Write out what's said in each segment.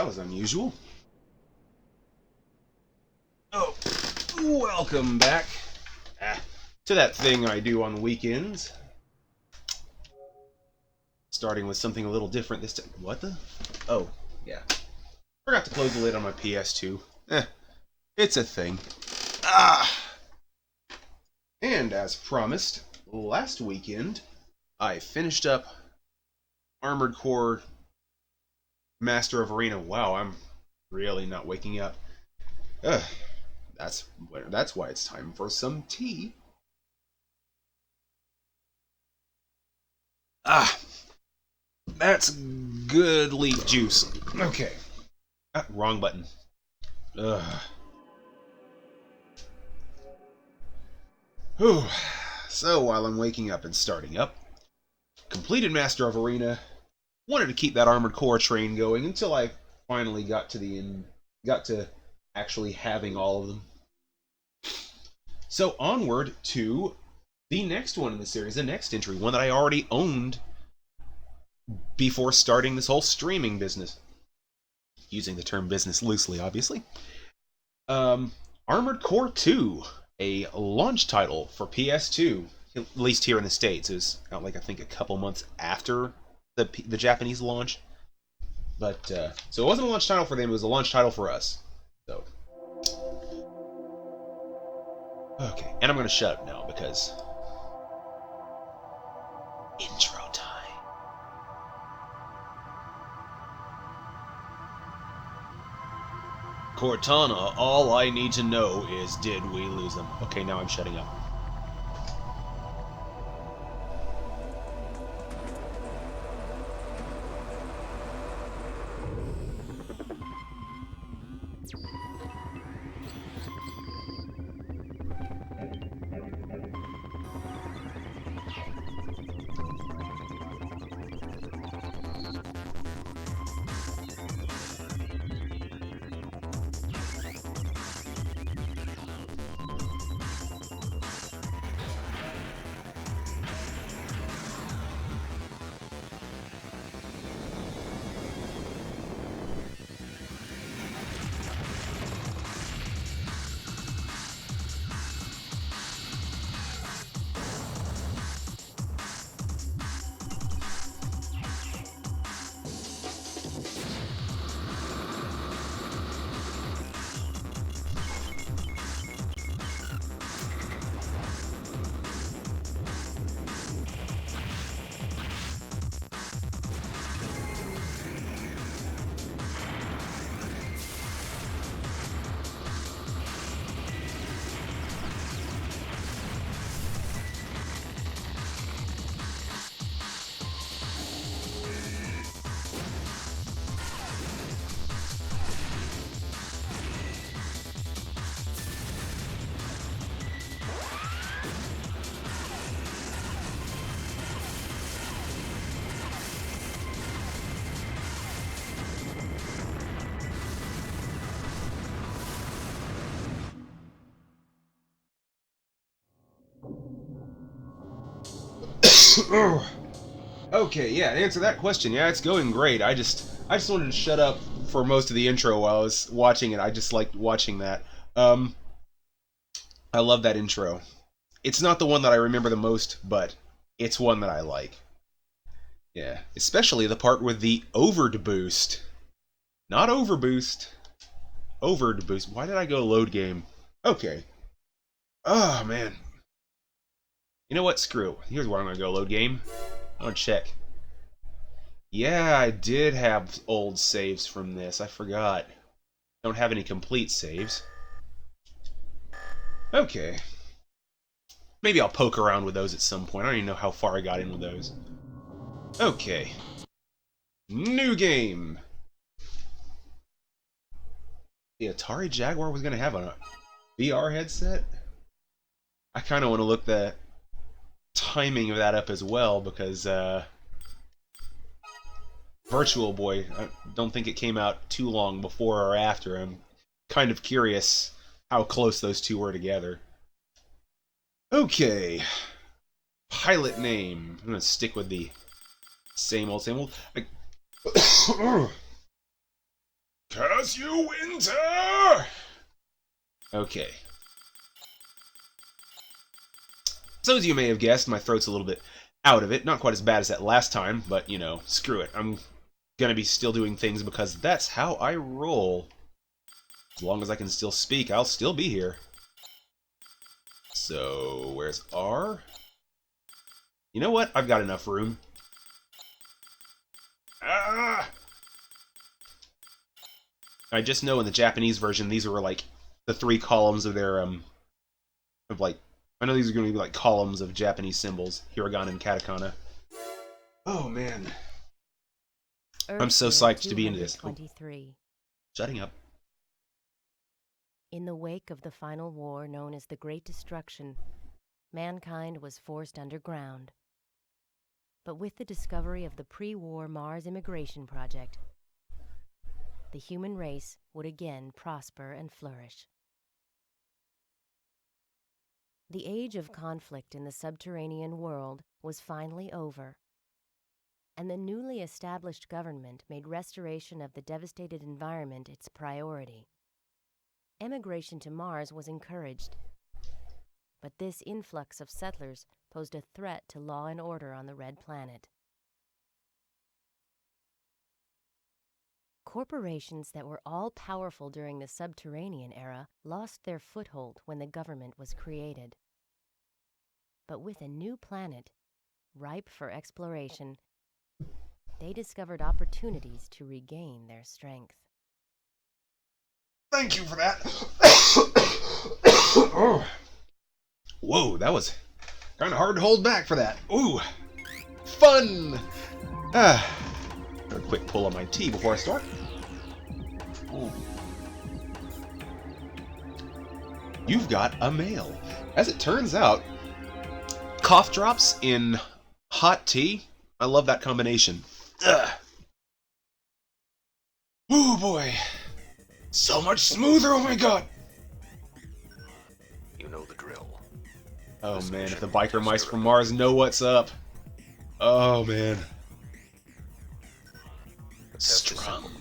that was unusual. Oh, welcome back to that thing I do on the weekends. Starting with something a little different this time. What the? Oh, yeah. Forgot to close the lid on my PS2. It's a thing. And as promised, last weekend, I finished up Armored Core Master of Arena. Wow, I'm really not waking up. That's why it's time for some tea. That's good leaf juice. Okay. Wrong button. Whew. So while I'm waking up and starting up, completed Master of Arena, wanted to keep that Armored Core train going until I finally got to the end, got to actually having all of them. So onward to the next one in the series, the next entry, one that I already owned before starting this whole streaming business. Using the term business loosely, obviously. Armored Core 2, a launch title for PS2, at least here in the States. It was out like I think a couple months after the Japanese launch. But so it wasn't a launch title for them, it was a launch title for us. So okay, and I'm gonna shut up now because intro time. Cortana, all I need to know is, did we lose them? Okay, now I'm shutting up. Okay, yeah, to answer that question, yeah, it's going great. I just wanted to shut up for most of the intro while I was watching it. I just liked watching that. I love that intro. It's not the one that I remember the most, but it's one that I like. Yeah, especially the part with the overed boost. Not overboost. Overed boost. Why did I go load game? Okay. Oh, man. You know what? Screw it. Here's where I'm going to go load game. I want to check. Yeah, I did have old saves from this. I forgot. Don't have any complete saves. Okay. Maybe I'll poke around with those at some point. I don't even know how far I got in with those. Okay. New game. The Atari Jaguar was going to have a VR headset? I kind of want to look the timing of that up as well because Virtual Boy, I don't think it came out too long before or after. I'm kind of curious how close those two were together. Okay. Pilot name. I'm going to stick with the same old, same old. 'Cause you winter! Okay. So as you may have guessed, my throat's a little bit out of it. Not quite as bad as that last time, but, you know, screw it. I'm gonna be still doing things because that's how I roll. As long as I can still speak, I'll still be here. So, where's R? You know what? I've got enough room. Ah! I just know in the Japanese version, these were like the 3 columns of their, of like, I know these are going to be like columns of Japanese symbols, hiragana and katakana. Oh, man. I'm so psyched to be into this. Oh. Shutting up. In the wake of the final war known as the Great Destruction, mankind was forced underground. But with the discovery of the pre-war Mars immigration project, the human race would again prosper and flourish. The age of conflict in the subterranean world was finally over, and the newly established government made restoration of the devastated environment its priority. Emigration to Mars was encouraged, but this influx of settlers posed a threat to law and order on the Red Planet. Corporations that were all-powerful during the subterranean era lost their foothold when the government was created. But with a new planet, ripe for exploration, they discovered opportunities to regain their strength. Thank you for that. Oh. Whoa, that was kind of hard to hold back for that. Ooh, fun. A quick pull on my tea before I start. Ooh. You've got a male. As it turns out, cough drops in hot tea. I love that combination. Oh boy. So much smoother, oh my god! You know the drill. Oh man, if the biker mice from Mars know what's up. Oh man. Strung.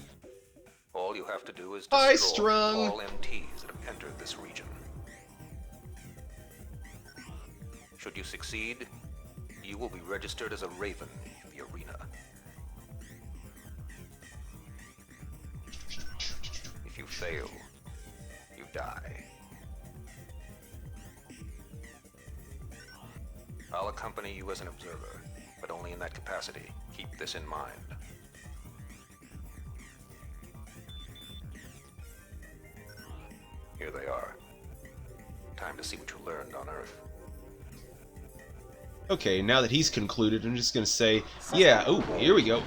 All you have to do is destroy strung. all MTs that have entered this region. Should you succeed, you will be registered as a Raven in the arena. If you fail, you die. I'll accompany you as an observer, but only in that capacity. Keep this in mind. Here they are. Time to see what you learned on Earth. Okay, now that he's concluded, I'm just gonna say, yeah, oh, here we go.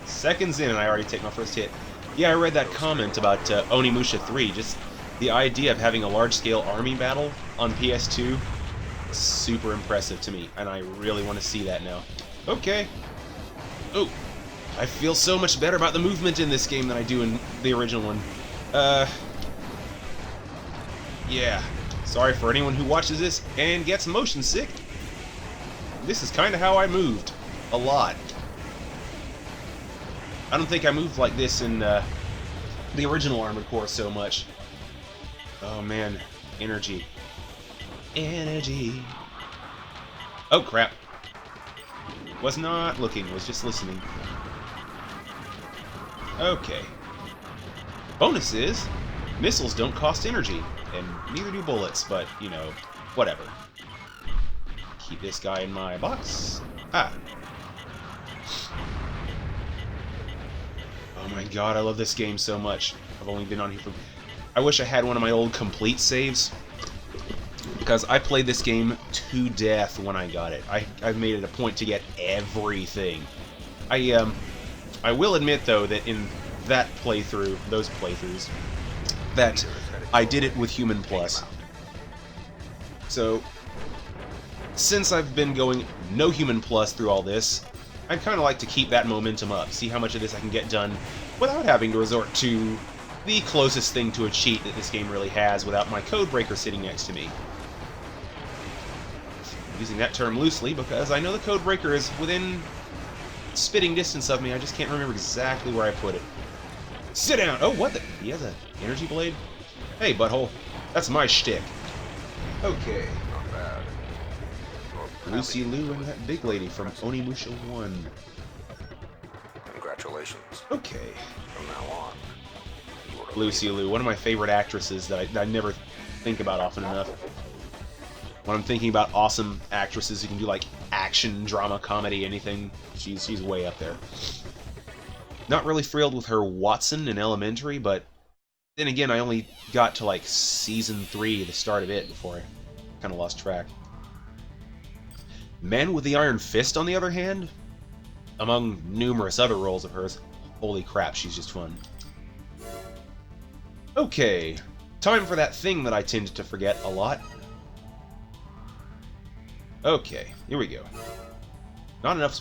Seconds in and I already take my first hit. Yeah, I read that comment about Onimusha 3, just the idea of having a large-scale army battle on PS2 is super impressive to me, and I really want to see that now. Okay. Oh, I feel so much better about the movement in this game than I do in the original one. Yeah. Sorry for anyone who watches this and gets motion sick. This is kind of how I moved. A lot. I don't think I moved like this in the original Armored Core so much. Oh man, energy. Energy. Oh crap. Was not looking, was just listening. Okay. Bonus is, missiles don't cost energy, and neither do bullets, but, you know, whatever. Keep this guy in my box. Ah. Oh my god, I love this game so much. I've only been on here for... I wish I had one of my old complete saves, because I played this game to death when I got it. I've made it a point to get everything. I will admit, though, that in that playthrough, those playthroughs, that I did it with Human Plus. So, since I've been going no Human Plus through all this, I'd kind of like to keep that momentum up, see how much of this I can get done without having to resort to the closest thing to a cheat that this game really has without my codebreaker sitting next to me. Using that term loosely because I know the codebreaker is within spitting distance of me, I just can't remember exactly where I put it. Sit down! Oh, what the? He has an energy blade? Hey, butthole. That's my shtick. Okay. Not bad. Lucy Liu and that big lady from Onimusha 1. Congratulations. Okay. From now on, you are a Lucy Liu, one of my favorite actresses that I never think about often enough. When I'm thinking about awesome actresses who can do like action, drama, comedy, anything, she's way up there. Not really thrilled with her Watson in Elementary, but then again, I only got to like season 3, the start of it, before I kind of lost track. Man with the Iron Fist, on the other hand, among numerous other roles of hers, holy crap, she's just fun. Okay, time for that thing that I tend to forget a lot. Okay, here we go. Not enough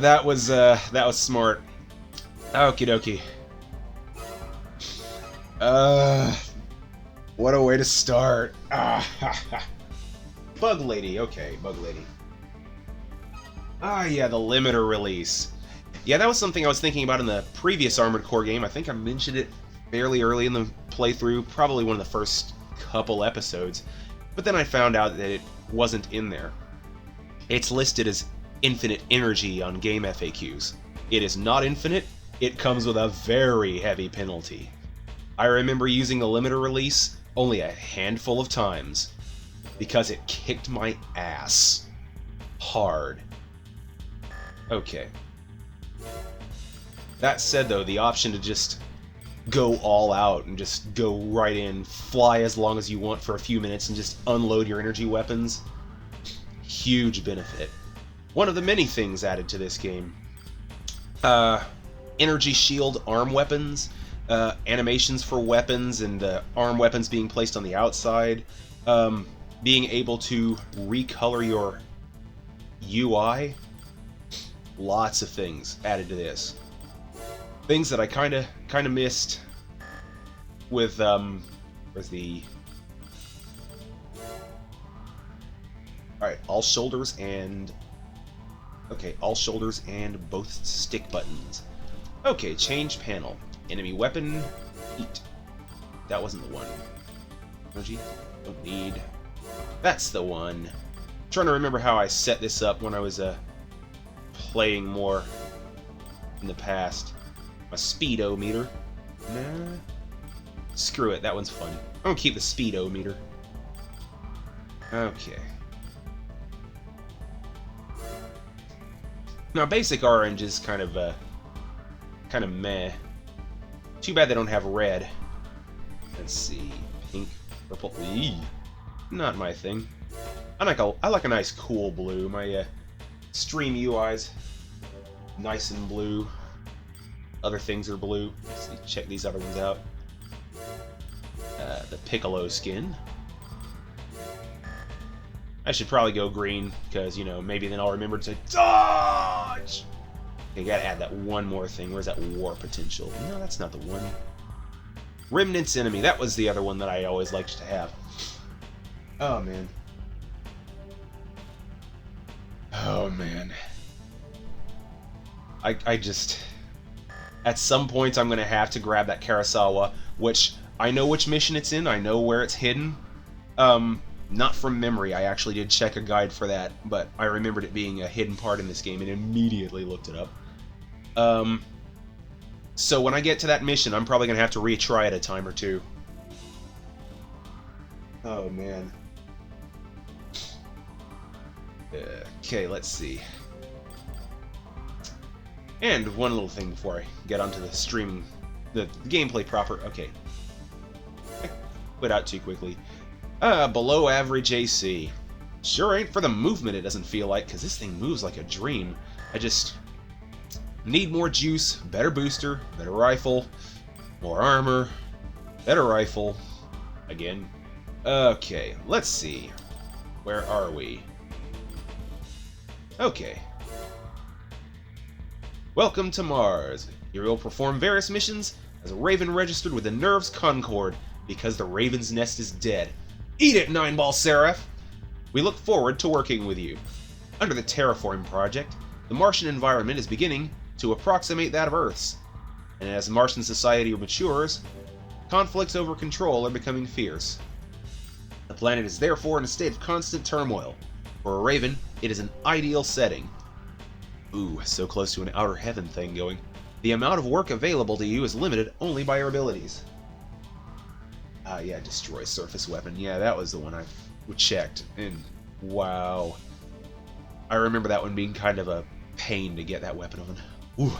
that was smart. Okie dokie. What a way to start. Bug Lady, okay, Bug Lady. Yeah, the limiter release. Yeah, that was something I was thinking about in the previous Armored Core game. I think I mentioned it fairly early in the playthrough, probably one of the first couple episodes. But then I found out that it wasn't in there. It's listed as infinite energy on game FAQs. It is not infinite, it comes with a very heavy penalty. I remember using the limiter release only a handful of times, because it kicked my ass. Hard. Okay. That said though, the option to just go all out and just go right in, fly as long as you want for a few minutes and just unload your energy weapons, huge benefit. One of the many things added to this game. Energy shield arm weapons, animations for weapons and arm weapons being placed on the outside, being able to recolor your UI, lots of things added to this. Things that I kind of missed with where's the all shoulders and both stick buttons. Okay, change panel. Enemy weapon, heat. That wasn't the one. Energy, don't need. That's the one. I'm trying to remember how I set this up when I was playing more in the past. My speedo meter. Nah. Screw it, that one's fun. I'm gonna keep the speedo meter. Okay. Now, basic orange is kind of meh. Too bad they don't have red. Let's see, pink, purple. Eee, not my thing. I like a nice cool blue. My stream UI's nice and blue. Other things are blue. Let's see, check these other ones out. The Piccolo skin. I should probably go green, because, you know, maybe then I'll remember to dodge! Okay, gotta add that one more thing. Where's that war potential? No, that's not the one. Remnant's enemy. That was the other one that I always liked to have. Oh, man. Oh, man. I just... At some point, I'm gonna have to grab that Karasawa, which I know which mission it's in. I know where it's hidden. Not from memory. I actually did check a guide for that, but I remembered it being a hidden part in this game and immediately looked it up. So when I get to that mission, I'm probably gonna have to retry it a time or two. Oh, man. Okay, let's see. And one little thing before I get onto the streaming, the gameplay proper. Okay. I quit out too quickly. Below average AC. Sure ain't for the movement, it doesn't feel like, because this thing moves like a dream. I just need more juice, better booster, better rifle, more armor, better rifle. Again. Okay, let's see. Where are we? Okay. Welcome to Mars. Here you'll perform various missions as a Raven registered with the Nerves Concord, because the Raven's nest is dead. Eat it, Nine-Ball Seraph! We look forward to working with you. Under the Terraform project, the Martian environment is beginning to approximate that of Earth's, and as Martian society matures, conflicts over control are becoming fierce. The planet is therefore in a state of constant turmoil. For a Raven, it is an ideal setting. Ooh, so close to an outer heaven thing going. The amount of work available to you is limited only by your abilities. Yeah, destroy surface weapon. Yeah, that was the one I checked, and wow. I remember that one being kind of a pain to get that weapon on. Ooh.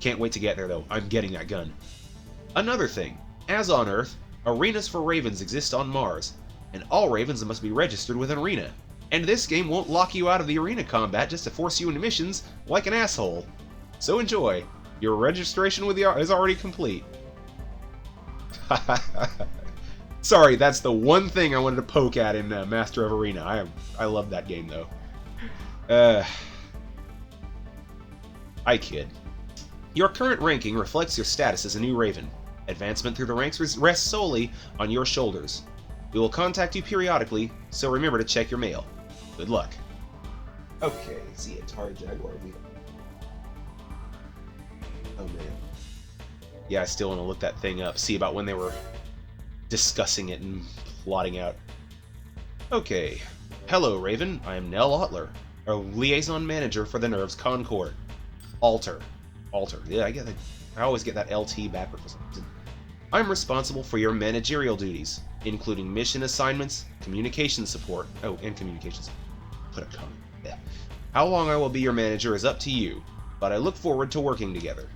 Can't wait to get there, though. I'm getting that gun. Another thing. As on Earth, arenas for Ravens exist on Mars, and all Ravens must be registered with an arena. And this game won't lock you out of the arena combat just to force you into missions like an asshole. So enjoy. Your registration with the is already complete. Sorry, that's the one thing I wanted to poke at in Master of Arena. I love that game, though. I kid. Your current ranking reflects your status as a new Raven. Advancement through the ranks rests solely on your shoulders. We will contact you periodically, so remember to check your mail. Good luck. Okay, see it. Atari Jaguar. Oh man. Yeah, I still want to look that thing up, see about when they were discussing it and plotting out. Okay. Hello, Raven. I am Nell Otler, a liaison manager for the Nerves Concord. Alter. Yeah, I always get that LT backward for some reason. I'm responsible for your managerial duties, including mission assignments, communication support. Oh, and communications. Put a comment. Yeah. How long I will be your manager is up to you, but I look forward to working together.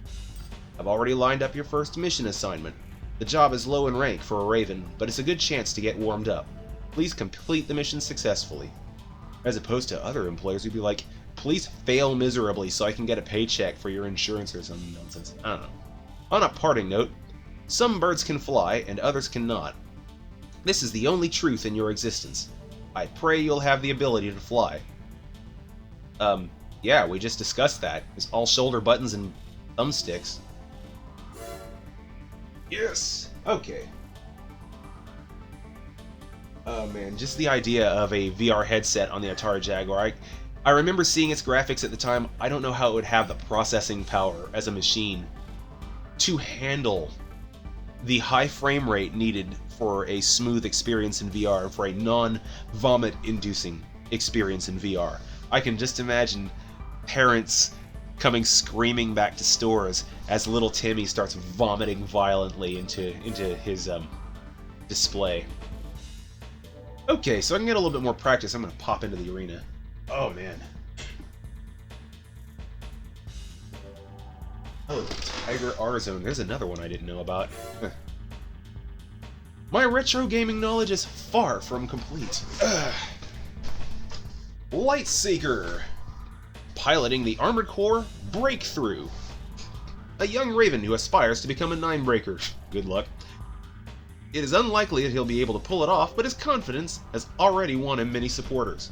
I've already lined up your first mission assignment. The job is low in rank for a Raven, but it's a good chance to get warmed up. Please complete the mission successfully. As opposed to other employers who'd be like, please fail miserably so I can get a paycheck for your insurance or some nonsense. I don't know. On a parting note, some birds can fly and others cannot. This is the only truth in your existence. I pray you'll have the ability to fly. Yeah, we just discussed that. It's all shoulder buttons and thumbsticks. Yes! Okay. Oh man, just the idea of a VR headset on the Atari Jaguar. I remember seeing its graphics at the time. I don't know how it would have the processing power as a machine to handle the high frame rate needed for a smooth experience in VR, for a non-vomit inducing experience in VR. I can just imagine parents coming screaming back to stores as little Timmy starts vomiting violently into his display. Okay, so I can get a little bit more practice. I'm going to pop into the arena. Oh, man. Oh, Tiger R-Zone. There's another one I didn't know about. My retro gaming knowledge is far from complete. Lightseeker. Piloting the Armored Core Breakthrough. A young Raven who aspires to become a Ninebreaker. Good luck. It is unlikely that he'll be able to pull it off, but his confidence has already won him many supporters.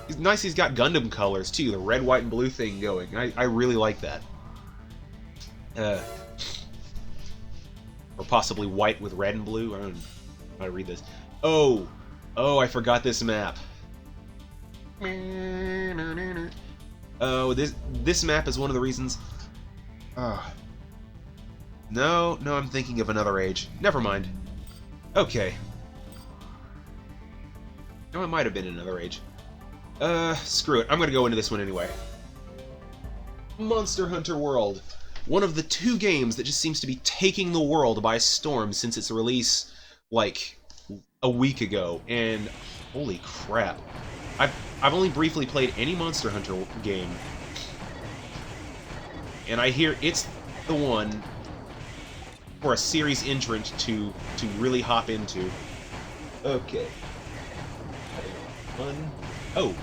It's nice he's got Gundam colors, too, the red, white, and blue thing going. I really like that. Or possibly white with red and blue. I don't know how to read this. Oh, I forgot this map. Oh, this map is one of the reasons... No, I'm thinking of Another Age. Never mind. Okay. No, it might have been Another Age. Screw it. I'm gonna go into this one anyway. Monster Hunter World. One of the two games that just seems to be taking the world by storm since its release, like, a week ago. And, holy crap. I've only briefly played any Monster Hunter game. And I hear it's the one for a series entrant to really hop into. Okay. Oh.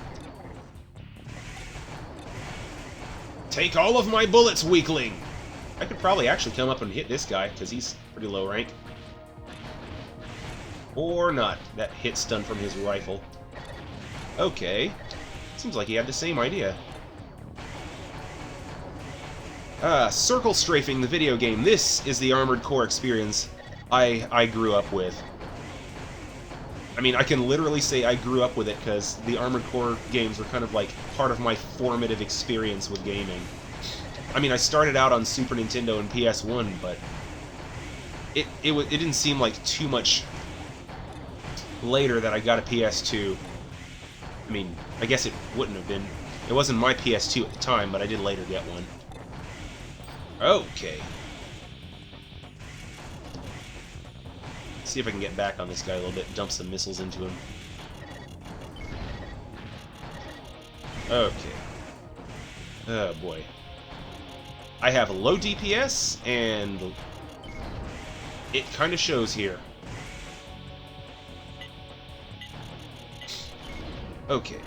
Take all of my bullets, weakling! I could probably actually come up and hit this guy, because he's pretty low rank. Or not. That hit stun from his rifle. Okay. Seems like he had the same idea. Circle Strafing, the video game. This is the Armored Core experience I grew up with. I mean, I can literally say I grew up with it because the Armored Core games were kind of like part of my formative experience with gaming. I mean, I started out on Super Nintendo and PS1, but it didn't seem like too much later that I got a PS2. I mean, I guess it wouldn't have been. It wasn't my PS2 at the time, but I did later get one. Okay. See if I can get back on this guy a little bit. Dump some missiles into him. Okay. Oh boy. I have low DPS, and it kind of shows here. Okay.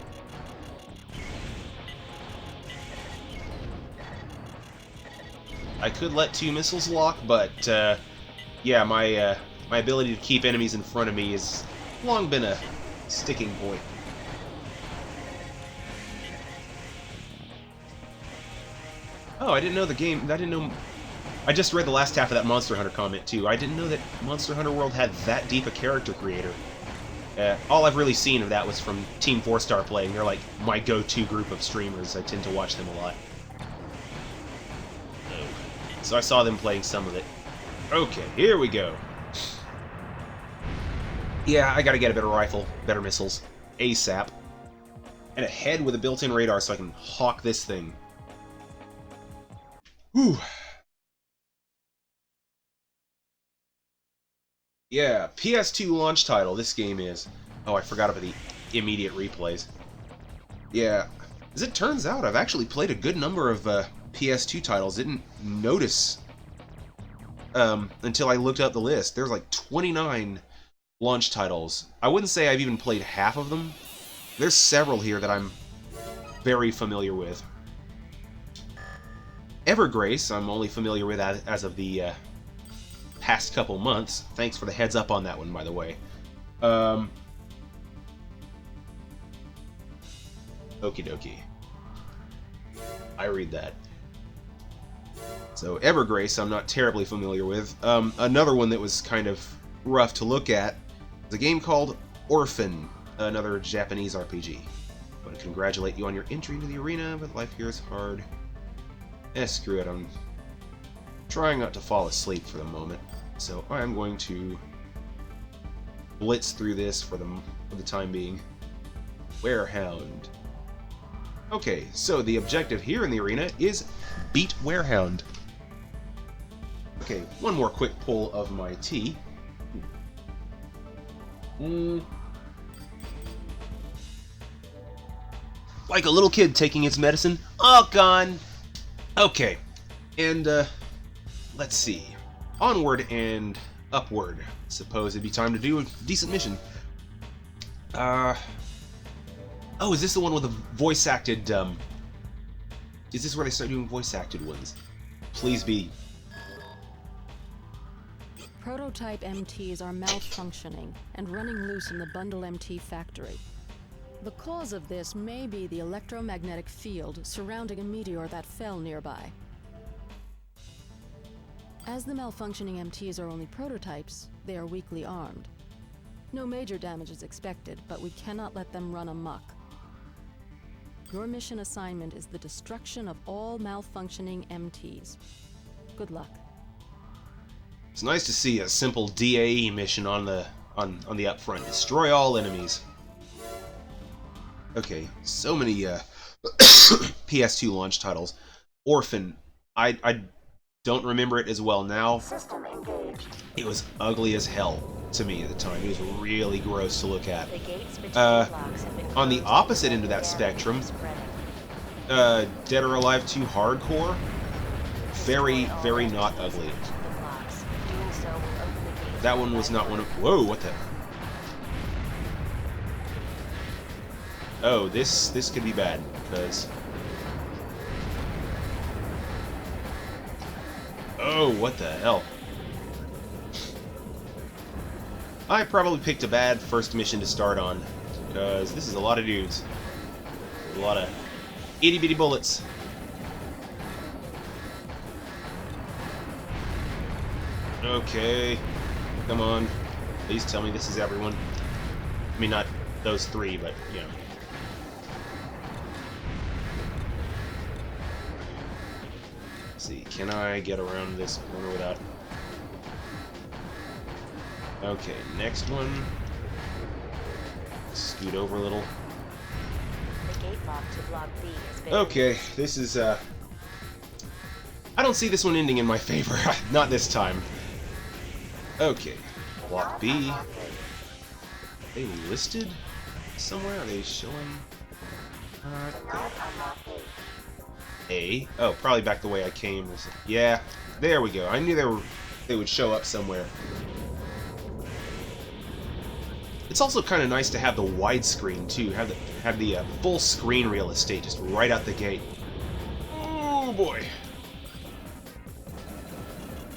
I could let 2 missiles lock, but yeah, my ability to keep enemies in front of me has long been a sticking point. Oh, I didn't know the game. I didn't know. I just read the last half of that Monster Hunter comment too. I didn't know that Monster Hunter World had that deep a character creator. All I've really seen of that was from Team 4-Star playing. They're like my go-to group of streamers. I tend to watch them a lot. So I saw them playing some of it. Okay, here we go. Yeah, I gotta get a better rifle, better missiles, ASAP. And a head with a built-in radar so I can hawk this thing. Whew. Yeah, PS2 launch title, this game is. Oh, I forgot about the immediate replays. Yeah, as it turns out, I've actually played a good number of PS2 titles. Didn't notice until I looked up the list. There's like 29 launch titles. I wouldn't say I've even played half of them. There's several here that I'm very familiar with. Evergrace, I'm only familiar with as of the past couple months. Thanks for the heads up on that one, by the way. Okie dokie. I read that. So, Evergrace, I'm not terribly familiar with. Another one that was kind of rough to look at is a game called Orphan, another Japanese RPG. I want to congratulate you on your entry into the arena, but life here is hard. Screw it, I'm trying not to fall asleep for the moment, so I'm going to blitz through this for the time being. Werehound. Okay, so the objective here in the arena is beat Werehound. Okay, one more quick pull of my tea. Like a little kid taking its medicine. Oh, gone! Okay, and let's see. Onward and upward. Suppose it'd be time to do a decent mission. Oh, is this the one with the voice-acted, is this where they start doing voice-acted ones? Please be. Prototype MTs are malfunctioning and running loose in the Bundle MT factory. The cause of this may be the electromagnetic field surrounding a meteor that fell nearby. As the malfunctioning MTs are only prototypes, they are weakly armed. No major damage is expected, but we cannot let them run amok. Your mission assignment is the destruction of all malfunctioning MTs. Good luck. It's nice to see a simple DAE mission on the upfront. Destroy all enemies. Okay, so many PS2 launch titles. Orphan, I don't remember it as well now. System engaged. It was ugly as hell to me at the time. It was really gross to look at. The gates between blocks have been On the closed opposite end of that and spectrum, spreading. Dead or Alive 2 Hardcore, very, very not ugly. The blocks. Doing so will open the gates. That one was not one of... Whoa, what the... Oh, this could be bad, because... Oh, what the hell? I probably picked a bad first mission to start on, because this is a lot of dudes. A lot of itty-bitty bullets. Okay. Come on. Please tell me this is everyone. I mean, not those three, but, you know. Let's see, can I get around this corner without... Okay, next one. Scoot over a little. The gate lock to Block B has been... Okay, this is, I don't see this one ending in my favor. Not this time. Okay, Block B. Are they listed somewhere? Are they showing? A. Oh, probably back the way I came. Yeah, there we go. I knew they would show up somewhere. It's also kind of nice to have the widescreen too. Have the full screen real estate just right out the gate. Oh boy.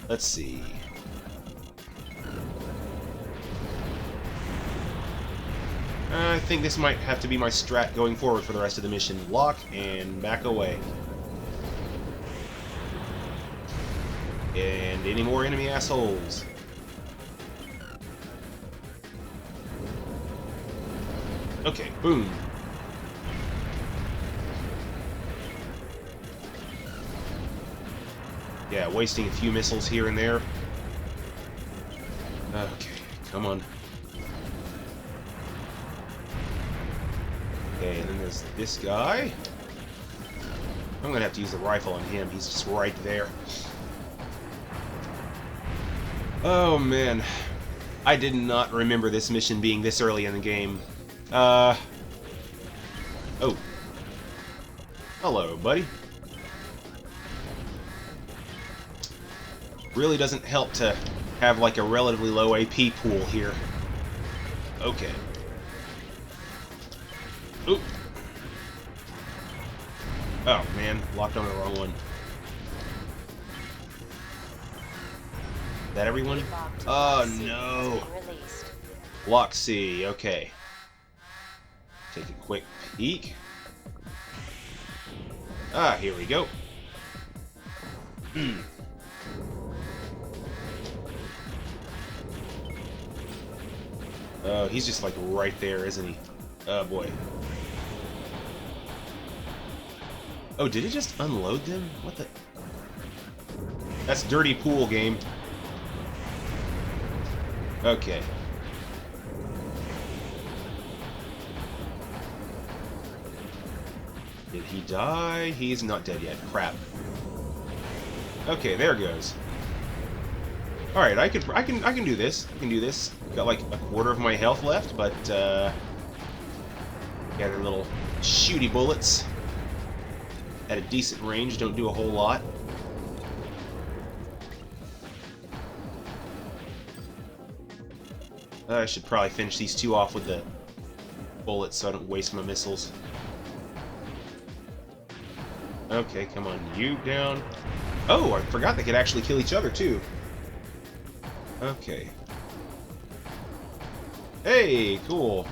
Let's see. I think this might have to be my strat going forward for the rest of the mission. Lock and back away. And any more enemy assholes? Okay, boom. Yeah, wasting a few missiles here and there. Okay, come on. Okay, and then there's this guy. I'm gonna have to use the rifle on him. He's just right there. Oh, man. I did not remember this mission being this early in the game. Oh. Hello, buddy. Really doesn't help to have, like, a relatively low AP pool here. Okay. Oop. Oh, man. Locked on the wrong one. Is that everyone? Oh, no. Block C. Okay. Take a quick peek. Ah, here we go. Oh, he's just like right there, isn't he? Oh boy. Oh, did it just unload them? What the? That's dirty pool game. Okay. Did he die? He's not dead yet. Crap. Okay, there goes. All right, I can do this. I can do this. Got like a quarter of my health left, but gather little shooty bullets at a decent range. Don't do a whole lot. I should probably finish these two off with the bullets so I don't waste my missiles. Okay, come on, you down. Oh, I forgot they could actually kill each other, too. Okay. Hey, cool.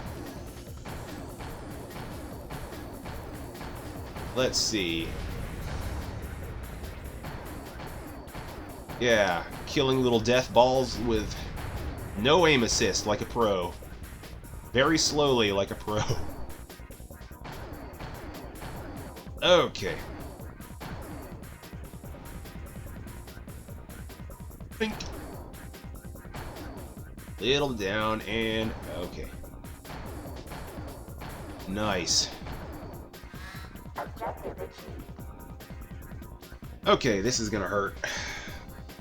Let's see. Yeah, killing little death balls with no aim assist like a pro. Very slowly like a pro. Okay. Think. Little down and okay. Nice. Okay, this is gonna hurt.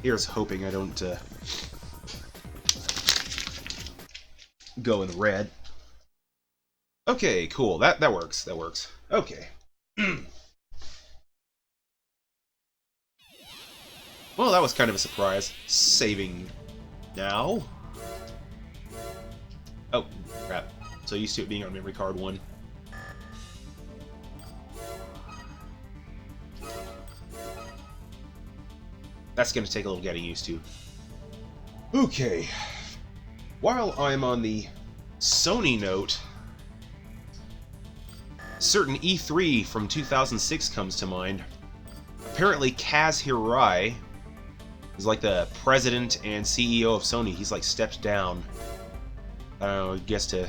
Here's hoping I don't go in the red. Okay, cool. That works. That works. Okay. Well, that was kind of a surprise. Saving now. Oh, crap. So used to it being on memory card 1. That's going to take a little getting used to. Okay. While I'm on the Sony note, certain E3 from 2006 comes to mind. Apparently Kaz Hirai is like the president and CEO of Sony. He's like stepped down. I don't know, I guess to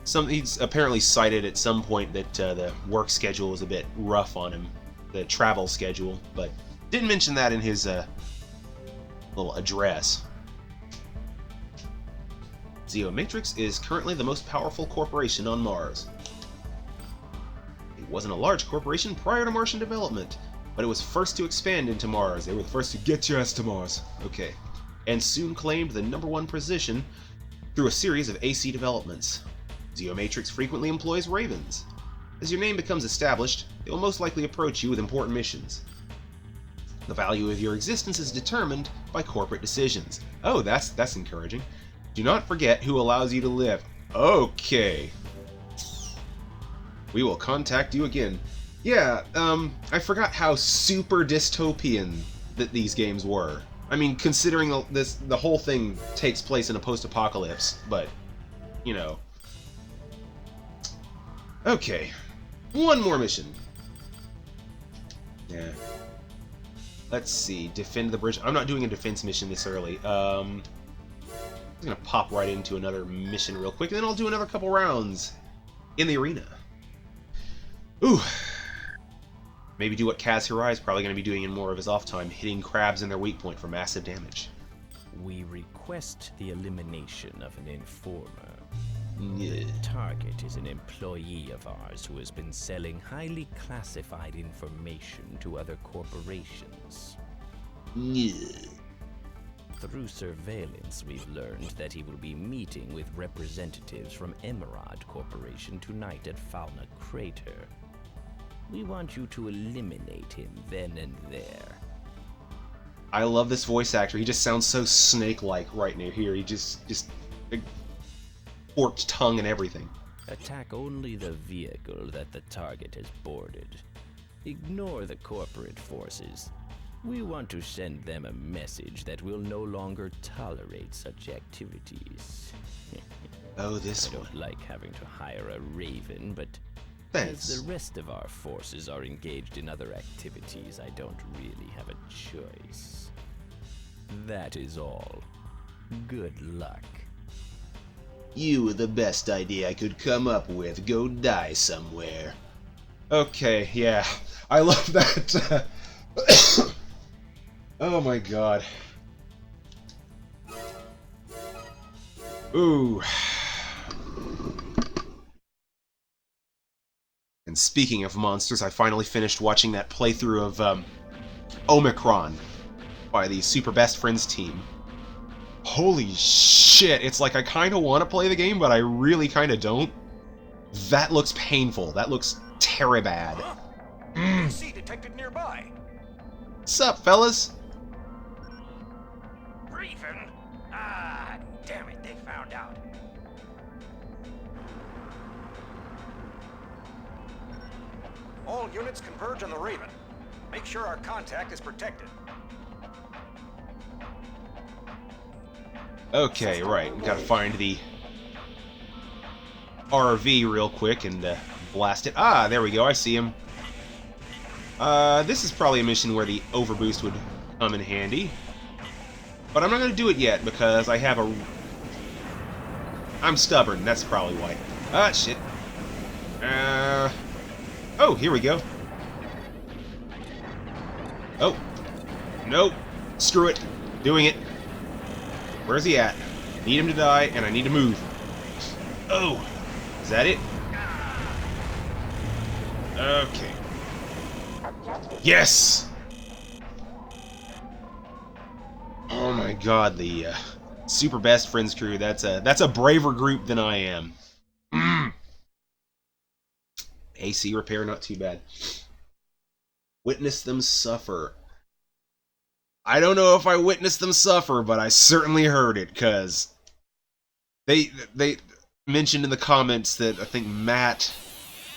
He's apparently cited at some point that the work schedule was a bit rough on him, the travel schedule, but didn't mention that in his little address. Geomatrix is currently the most powerful corporation on Mars. It wasn't a large corporation prior to Martian development, but it was first to expand into Mars. They were the first to get your ass to Mars. Okay. And soon claimed the #1 position through a series of AC developments. Geomatrix frequently employs ravens. As your name becomes established, they will most likely approach you with important missions. The value of your existence is determined by corporate decisions. Oh, that's encouraging. Do not forget who allows you to live. Okay. We will contact you again. Yeah, I forgot how super dystopian that these games were. I mean, considering the whole thing takes place in a post-apocalypse, but, you know. Okay. One more mission. Yeah. Let's see. Defend the bridge. I'm not doing a defense mission this early. I'm gonna pop right into another mission real quick, and then I'll do another couple rounds in the arena. Ooh. Maybe do what Kaz Hirai is probably going to be doing in more of his off time, hitting crabs in their weak point for massive damage. We request the elimination of an informer. Yeah. The target is an employee of ours who has been selling highly classified information to other corporations. Yeah. Through surveillance, we've learned that he will be meeting with representatives from Emerald Corporation tonight at Fauna Crater. We want you to eliminate him then and there. I love this voice actor. He just sounds so snake-like right near here. He just forked tongue and everything. Attack only the vehicle that the target has boarded. Ignore the corporate forces. We want to send them a message that we'll no longer tolerate such activities. Oh, this I one. don't like having to hire a raven, but Thanks. as the rest of our forces are engaged in other activities, I don't really have a choice. That is all. Good luck. You were the best idea I could come up with. Go die somewhere. Okay, yeah. I love that. Oh my god. Ooh. And speaking of monsters, I finally finished watching that playthrough of Omicron by the Super Best Friends team. Holy shit, it's like I kind of want to play the game, but I really kind of don't. That looks painful. That looks terrible bad. AC detected nearby. What's up, fellas? Raven? Ah, damn it, they found out. All units converge on the Raven. Make sure our contact is protected. Okay, right. We gotta find the RV real quick and blast it. Ah, there we go. I see him. This is probably a mission where the overboost would come in handy. But I'm not gonna do it yet because I have a... I'm stubborn. That's probably why. Ah, shit. Oh, here we go. Oh. Nope. Screw it. Doing it. Where's he at? Need him to die, and I need to move. Oh. Is that it? Okay. Yes! Oh my god, the Super Best Friends crew, that's a braver group than I am. AC repair, not too bad. Witness them suffer. I don't know if I witnessed them suffer, but I certainly heard it, because they mentioned in the comments that I think Matt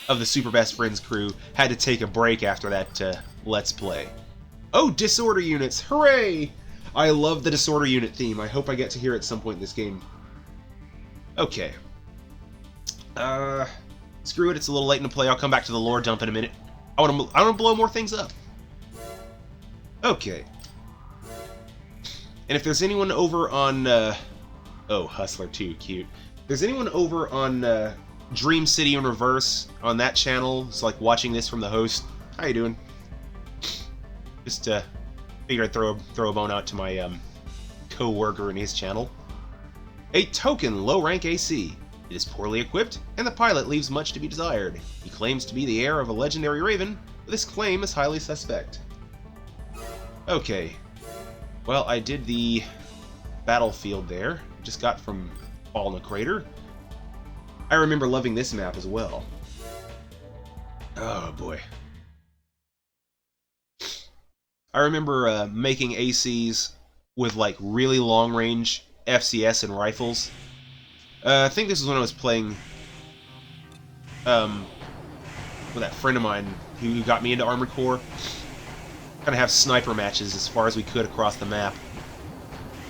of the Super Best Friends crew had to take a break after that Let's Play. Oh, Disorder units! Hooray! I love the Disorder unit theme. I hope I get to hear it at some point in this game. Okay. Screw it, it's a little late in the play. I'll come back to the lore dump in a minute. I want to blow more things up. Okay. And if there's anyone over on... oh, Hustler 2, cute. If there's anyone over on Dream City in reverse on that channel. It's like watching this from the host. How you doing? Just figured I'd throw a bone out to my co-worker in his channel. A token low-rank AC. It is poorly equipped, and the pilot leaves much to be desired. He claims to be the heir of a legendary raven, but this claim is highly suspect. Okay. Well, I did the battlefield there. Just got from Falna Crater. I remember loving this map as well. Oh boy. I remember making ACs with like really long range FCS and rifles. I think this is when I was playing with that friend of mine who got me into Armored Core. Kind of have sniper matches as far as we could across the map.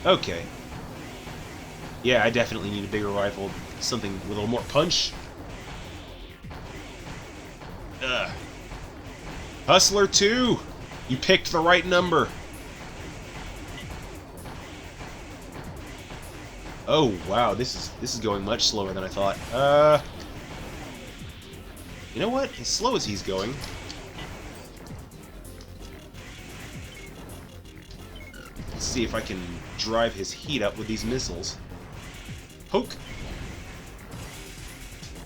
Okay. Yeah, I definitely need a bigger rifle. Something with a little more punch. Ugh. Hustler 2! You picked the right number. Oh wow, this is going much slower than I thought. You know what? As slow as he's going. Let's see if I can drive his heat up with these missiles. Poke.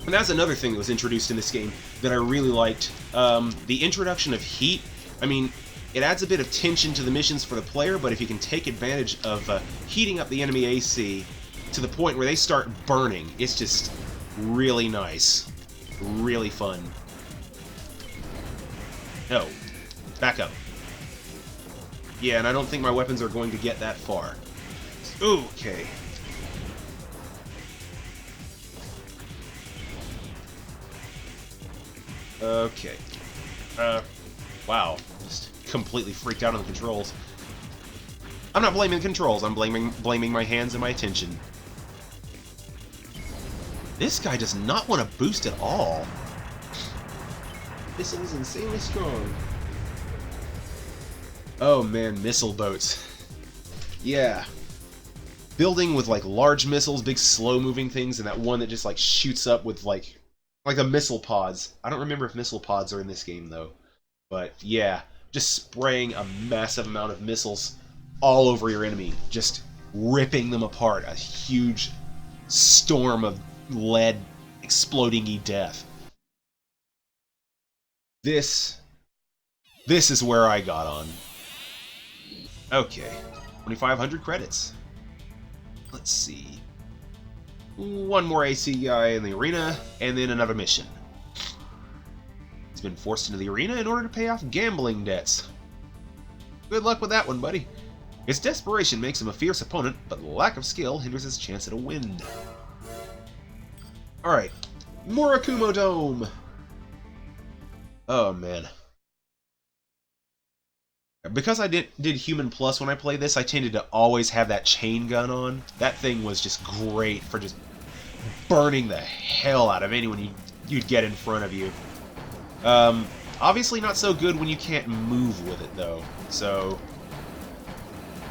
And that's another thing that was introduced in this game that I really liked. The introduction of heat. I mean, it adds a bit of tension to the missions for the player, but if you can take advantage of heating up the enemy AC to the point where they start burning, it's just really nice. Really fun. No. Back up. Yeah, and I don't think my weapons are going to get that far. Okay. Okay. Wow. Just completely freaked out on the controls. I'm not blaming the controls, I'm blaming my hands and my attention. This guy does not want to boost at all. This is insanely strong. Oh man, missile boats. Yeah. Building with like large missiles, big slow-moving things, and that one that just like shoots up with like the missile pods. I don't remember if missile pods are in this game though. But yeah, just spraying a massive amount of missiles all over your enemy, just ripping them apart. A huge storm of lead exploding-y death. This is where I got on. Okay, 2,500 credits. Let's see. One more AC guy in the arena, and then another mission. He's been forced into the arena in order to pay off gambling debts. Good luck with that one, buddy. His desperation makes him a fierce opponent, but lack of skill hinders his chance at a win. Alright, Murakumo Dome! Oh, man. Because I did Human Plus when I played this, I tended to always have that chain gun on. That thing was just great for just burning the hell out of anyone you'd get in front of you. Obviously not so good when you can't move with it, though. So,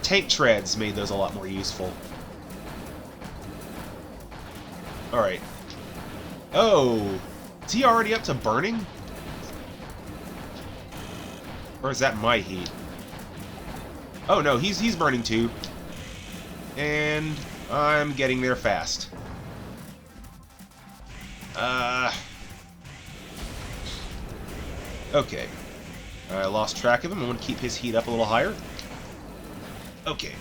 tank treads made those a lot more useful. Alright. Oh! Is he already up to burning? Or is that my heat? Oh no, he's burning too. And I'm getting there fast. Okay. I lost track of him. I want to keep his heat up a little higher. Okay.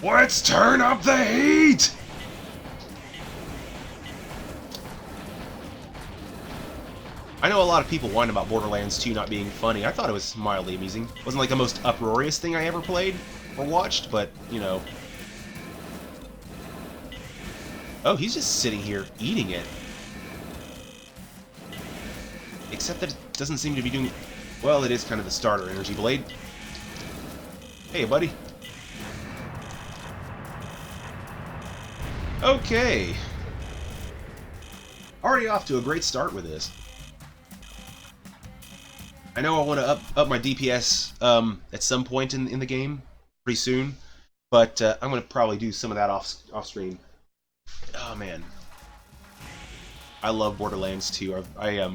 Let's turn up the heat! I know a lot of people whine about Borderlands 2 not being funny. I thought it was mildly amusing. It wasn't like the most uproarious thing I ever played or watched, but, you know. Oh, he's just sitting here eating it. Except that it doesn't seem to be doing... Well, it is kind of the starter energy blade. Hey, buddy. Okay. Already off to a great start with this. I know I want to up my DPS at some point in the game, pretty soon, but I'm going to probably do some of that off screen. Oh man, I love Borderlands 2. I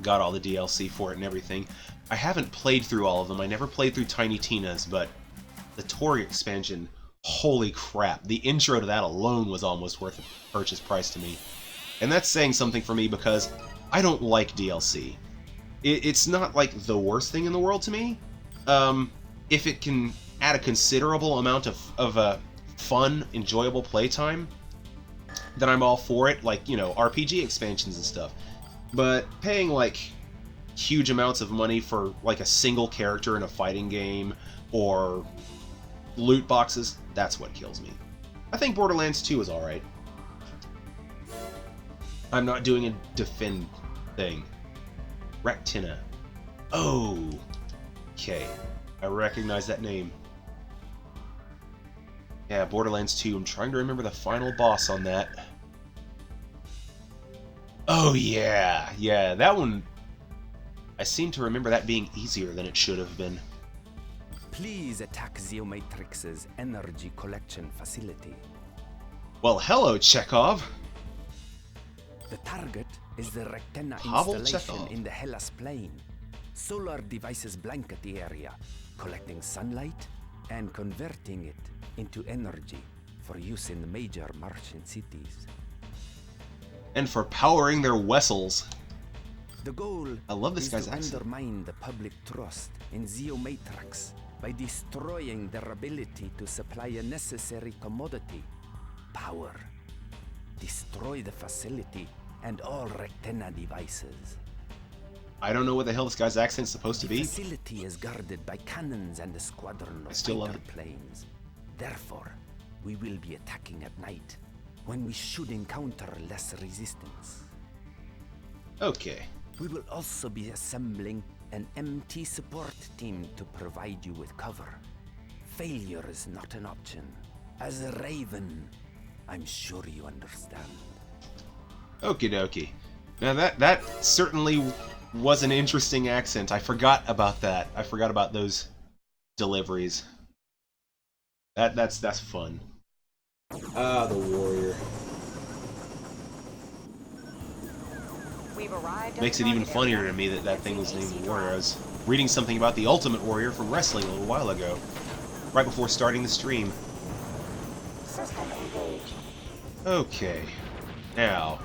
got all the DLC for it and everything. I haven't played through all of them. I never played through Tiny Tina's, but the Tori expansion, holy crap. The intro to that alone was almost worth the purchase price to me. And that's saying something for me because I don't like DLC. It's not like the worst thing in the world to me. If it can add a considerable amount of fun, enjoyable playtime, then I'm all for it, like, you know, RPG expansions and stuff. But paying, like, huge amounts of money for, like, a single character in a fighting game, or loot boxes, that's what kills me. I think Borderlands 2 is alright. I'm not doing a defend thing. Rectina. Oh! Okay. I recognize that name. Yeah, Borderlands 2. I'm trying to remember the final boss on that. Oh, yeah. Yeah, that one... I seem to remember that being easier than it should have been. Please attack Geomatrix's energy collection facility. Well, hello, Chekhov. The target is the Rectenna Pavel installation Chekhov. in the Hellas Plain. Solar devices blanket the area, collecting sunlight and converting it into energy for use in the major Martian cities. And for powering their vessels. The goal I love this is guy's to accent. undermine the public trust in Geomatrix by destroying their ability to supply a necessary commodity, power. Destroy the facility and all Rectenna devices. I don't know what the hell this guy's accent's supposed to The be. facility is guarded by cannons and a squadron I of still love fighter it. planes. Therefore, we will be attacking at night, when we should encounter less resistance. Okay. We will also be assembling an MT support team to provide you with cover. Failure is not an option. As a Raven, I'm sure you understand. Okie dokie. Now that certainly was an interesting accent. I forgot about that. I forgot about those deliveries. That's fun. Ah, the warrior. We've arrived. Makes it even funnier to me that that thing was named the Warrior. I was reading something about the Ultimate Warrior from wrestling a little while ago, right before starting the stream. System engaged. Okay. Now,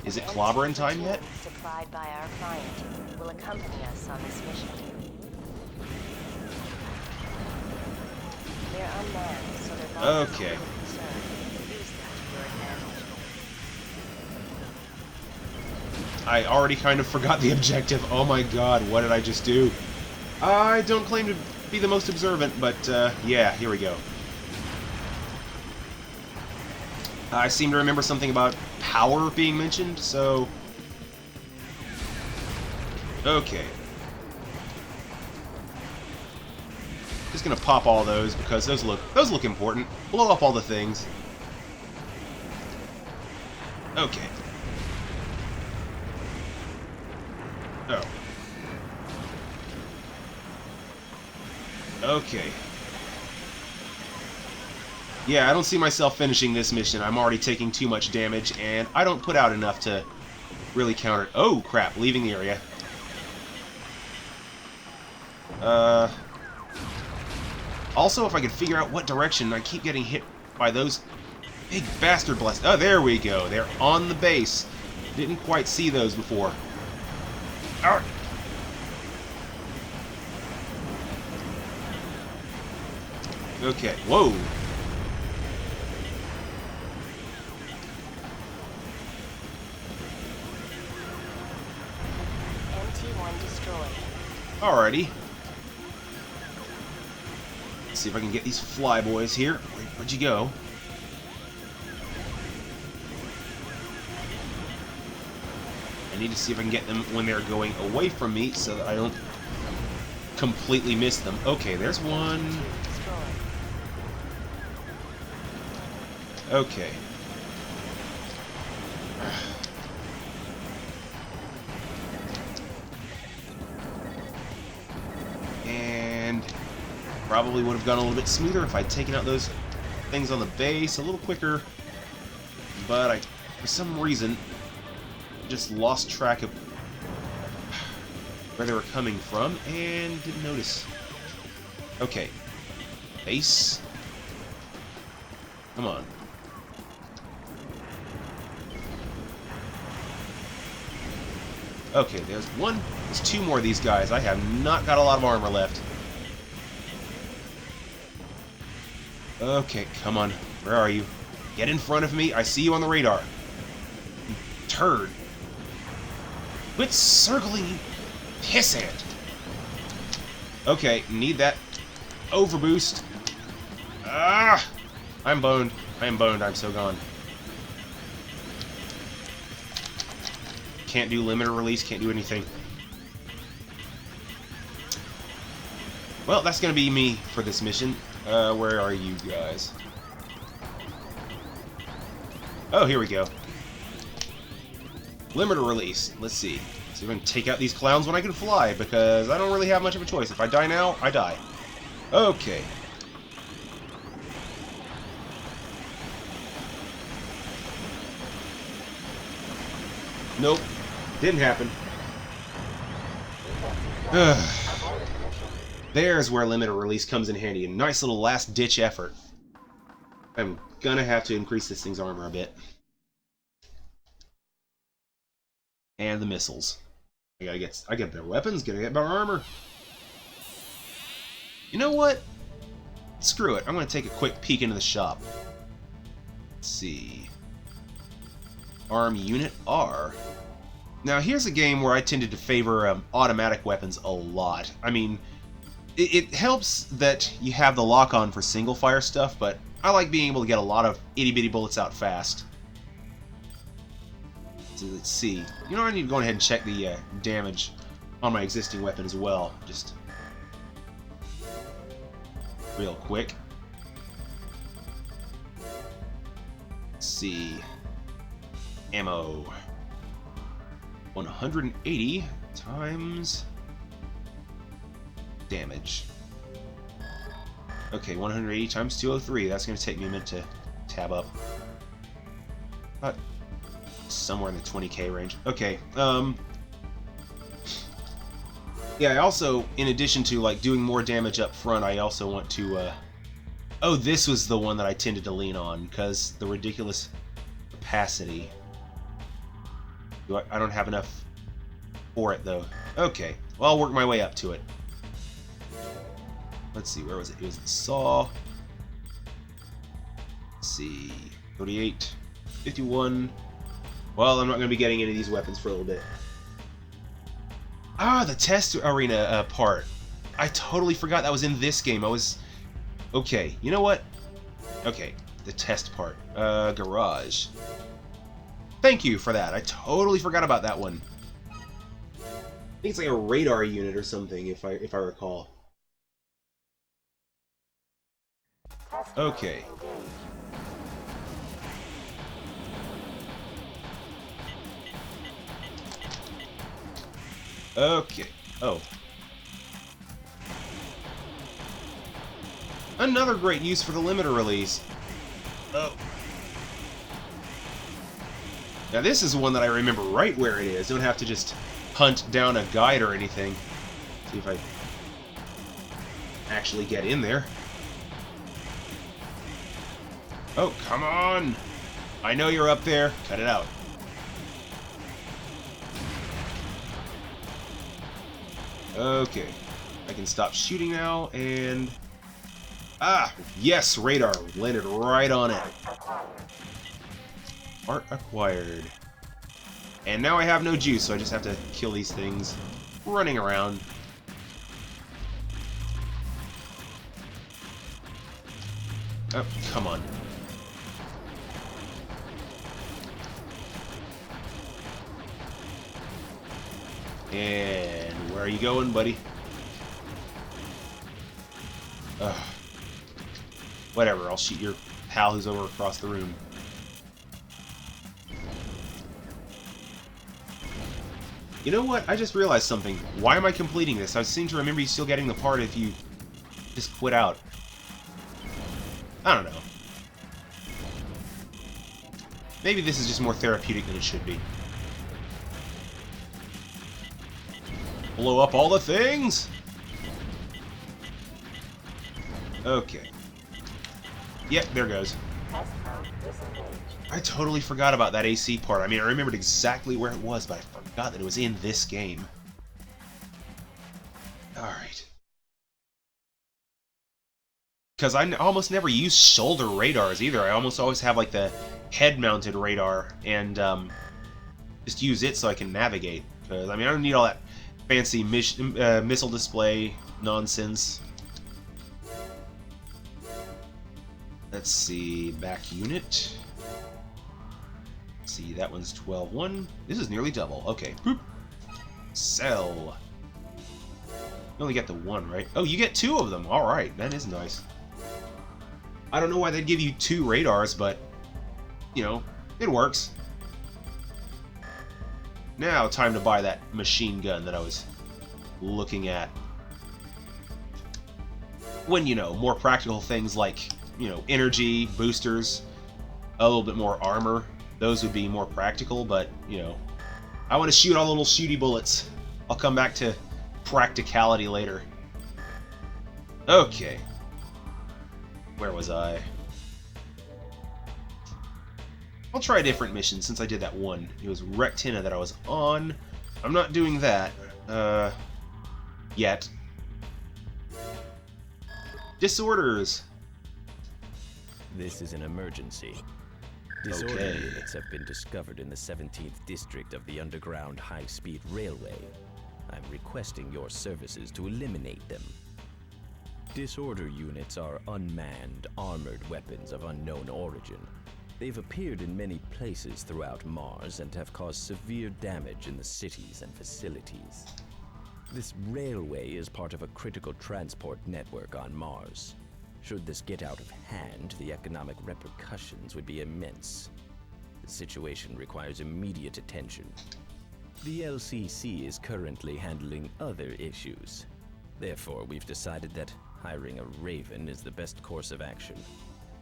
is it clobbering time yet? Supplied by our client will accompany us on this mission. They're unmanned, so they're not Okay. concerned. Use that to your advantage. I already kind of forgot the objective. Oh my god, what did I just do? I don't claim to be the most observant, but yeah, here we go. I seem to remember something about power being mentioned, so... Okay. Just gonna pop all those because those look important. Blow up all the things. Okay. Oh. Okay. Yeah, I don't see myself finishing this mission. I'm already taking too much damage, and I don't put out enough to really counter... Oh, crap. Leaving the area. Also, if I could figure out what direction, I keep getting hit by those big bastard blasts. Oh, there we go. They're on the base. Didn't quite see those before. Arr! Okay. Whoa. MT1 destroyed. Alrighty. Let's see if I can get these flyboys here. Where'd you go? I need to see if I can get them when they're going away from me so that I don't completely miss them. Okay, there's one. Destroyed. Okay. And probably would have gone a little bit smoother if I'd taken out those things on the base a little quicker. but I, for some reason, just lost track of where they were coming from and didn't notice. Okay. Base. Come on. Okay, there's one. There's two more of these guys. I have not got a lot of armor left. Okay, come on. Where are you? Get in front of me. I see you on the radar. You turd. Quit circling, you pissant. Okay, need that overboost. Ah! I'm boned. I am boned. I'm so gone. Can't do limiter release. Can't do anything. Well, that's going to be me for this mission. Where are you guys? Oh, here we go. Limiter release. Let's see. See if I can take out these clowns when I can fly, because I don't really have much of a choice. If I die now, I die. Okay. Nope. Didn't happen. There's where limiter release comes in handy. A nice little last-ditch effort. I'm gonna have to increase this thing's armor a bit. And the missiles. I get better weapons, gotta get better armor. You know what? Screw it. I'm gonna take a quick peek into the shop. Let's see. Arm Unit R. Now, here's a game where I tended to favor automatic weapons a lot. I mean, it helps that you have the lock-on for single-fire stuff, but I like being able to get a lot of itty-bitty bullets out fast. So let's see. You know, I need to go ahead and check the damage on my existing weapon as well. Just real quick. Let's see. Ammo. 180 times damage. Okay, 180 times 203. That's going to take me a minute to tab up. About somewhere in the 20k range. Okay, yeah, I also, in addition to, like, doing more damage up front, I also want to, oh, this was the one that I tended to lean on, because the ridiculous capacity. I don't have enough for it, though. Okay, well, I'll work my way up to it. Let's see, where was it? It was the saw. Let's see, 38, 51. Well, I'm not going to be getting any of these weapons for a little bit. Ah, the test arena part. I totally forgot that was in this game. I was... Okay, you know what? Okay, the test part. Garage. Thank you for that. I totally forgot about that one. I think it's like a radar unit or something, if I recall. Okay. Okay. Oh. Another great use for the limiter release. Oh. Now this is one that I remember right where it is. Don't have to just hunt down a guide or anything. See if I actually get in there. Oh, come on! I know you're up there. Cut it out. Okay. I can stop shooting now, and... Ah! Yes, radar! Landed right on it. Art acquired. And now I have no juice, so I just have to kill these things running around. Oh, come on. And where are you going, buddy? Ugh. Whatever, I'll shoot your pal who's over across the room. You know what? I just realized something. Why am I completing this? I seem to remember you still getting the part if you just quit out. I don't know. Maybe this is just more therapeutic than it should be. Blow up all the things! Okay. Yep, there goes. I totally forgot about that AC part. I mean, I remembered exactly where it was, but I forgot that it was in this game. Alright. Because I almost never use shoulder radars either. I almost always have, like, the head-mounted radar, and just use it so I can navigate. Because, I mean, I don't need all that fancy missile display nonsense. Let's see, back unit. Let's see, that one's 12-1. This is nearly double. Okay, boop. Sell. You only get the one, right? Oh, you get two of them. Alright, that is nice. I don't know why they'd give you 2 radars, but, you know, it works. Now, time to buy that machine gun that I was looking at. When, you know, more practical things like, you know, energy, boosters, a little bit more armor, those would be more practical, but, you know, I want to shoot all the little shooty bullets. I'll come back to practicality later. Okay. Where was I? I'll try a different mission since I did that one. It was Rectina that I was on. I'm not doing that, yet. Disorders. This is an emergency. Disorder units have been discovered in the 17th district of the underground high-speed railway. I'm requesting your services to eliminate them. Disorder units are unmanned, armored weapons of unknown origin. They've appeared in many places throughout Mars and have caused severe damage in the cities and facilities. This railway is part of a critical transport network on Mars. Should this get out of hand, the economic repercussions would be immense. The situation requires immediate attention. The LCC is currently handling other issues. Therefore, we've decided that hiring a Raven is the best course of action.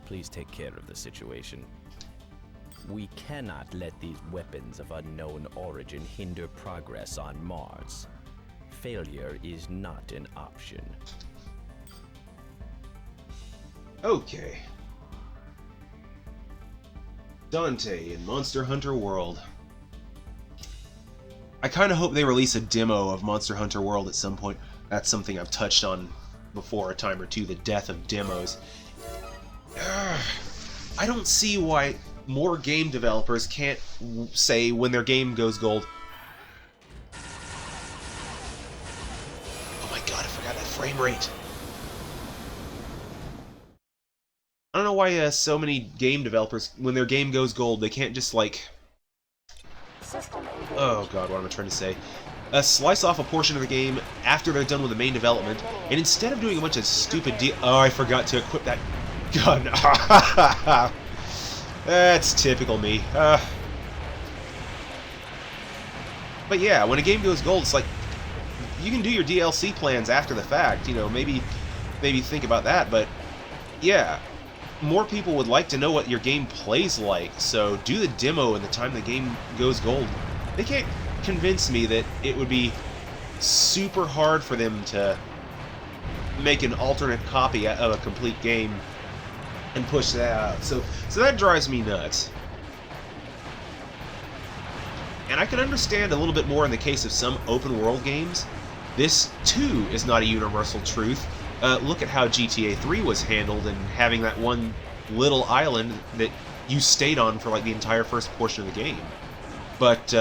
Please take care of the situation. We cannot let these weapons of unknown origin hinder progress on Mars. Failure is not an option. Okay. Dante in Monster Hunter World. I kind of hope they release a demo of Monster Hunter World at some point. That's something I've touched on before a time or two, the death of demos. I don't see why more game developers can't say when their game goes gold, oh my god, I forgot that frame rate. I don't know why so many game developers, when their game goes gold, they can't just, like... Oh god, what am I trying to say? Slice off a portion of the game after they're done with the main development, and instead of doing a bunch of stupid oh, I forgot to equip that gun. That's typical me. But yeah, when a game goes gold, it's like, you can do your DLC plans after the fact, you know, maybe think about that, but yeah, more people would like to know what your game plays like, so do the demo in the time the game goes gold. They can't convince me that it would be super hard for them to make an alternate copy of a complete game and push that out. So that drives me nuts. And I can understand a little bit more in the case of some open world games. This, too, is not a universal truth. Look at how GTA 3 was handled and having that one little island that you stayed on for like the entire first portion of the game. But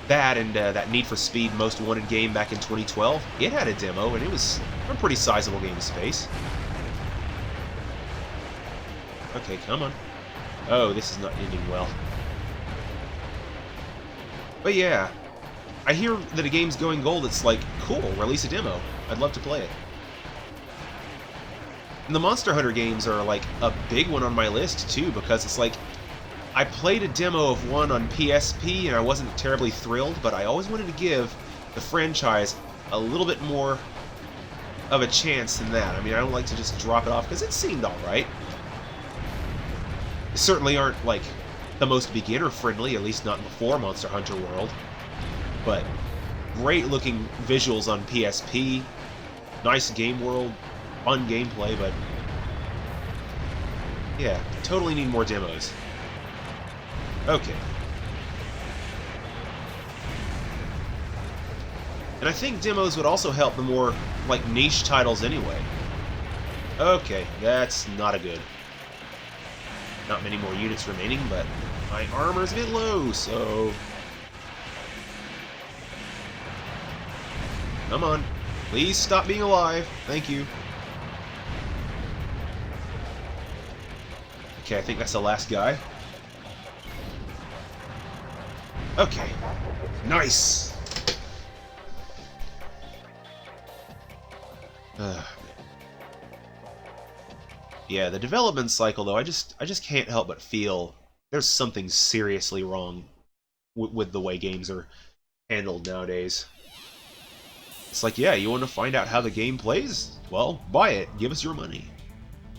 that and that Need for Speed Most Wanted game back in 2012, it had a demo and it was a pretty sizable game space. Okay, come on. Oh, this is not ending well. But yeah, I hear that a game's going gold, it's like, cool, release a demo. I'd love to play it. And the Monster Hunter games are like a big one on my list too, because it's like, I played a demo of one on PSP and I wasn't terribly thrilled, but I always wanted to give the franchise a little bit more of a chance than that. I mean, I don't like to just drop it off because it seemed alright. certainly aren't, like, the most beginner-friendly, at least not before Monster Hunter World. But great-looking visuals on PSP, nice game world, fun gameplay, but yeah, totally need more demos. Okay. And I think demos would also help the more, like, niche titles anyway. Okay, that's not a good. Not many more units remaining, but my armor's a bit low, so... Come on. Please stop being alive. Thank you. Okay, I think that's the last guy. Okay. Nice! Yeah, the development cycle, though, I just can't help but feel there's something seriously wrong with the way games are handled nowadays. It's like, yeah, you want to find out how the game plays? Well, buy it. Give us your money.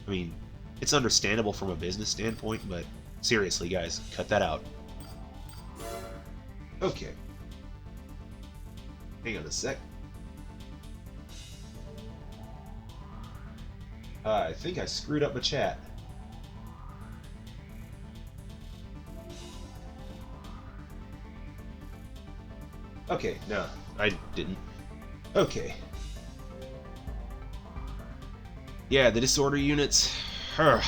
I mean, it's understandable from a business standpoint, but seriously, guys, cut that out. Okay. Hang on a sec. I think I screwed up the chat. Okay, no, I didn't. Okay. Yeah, the disorder units. That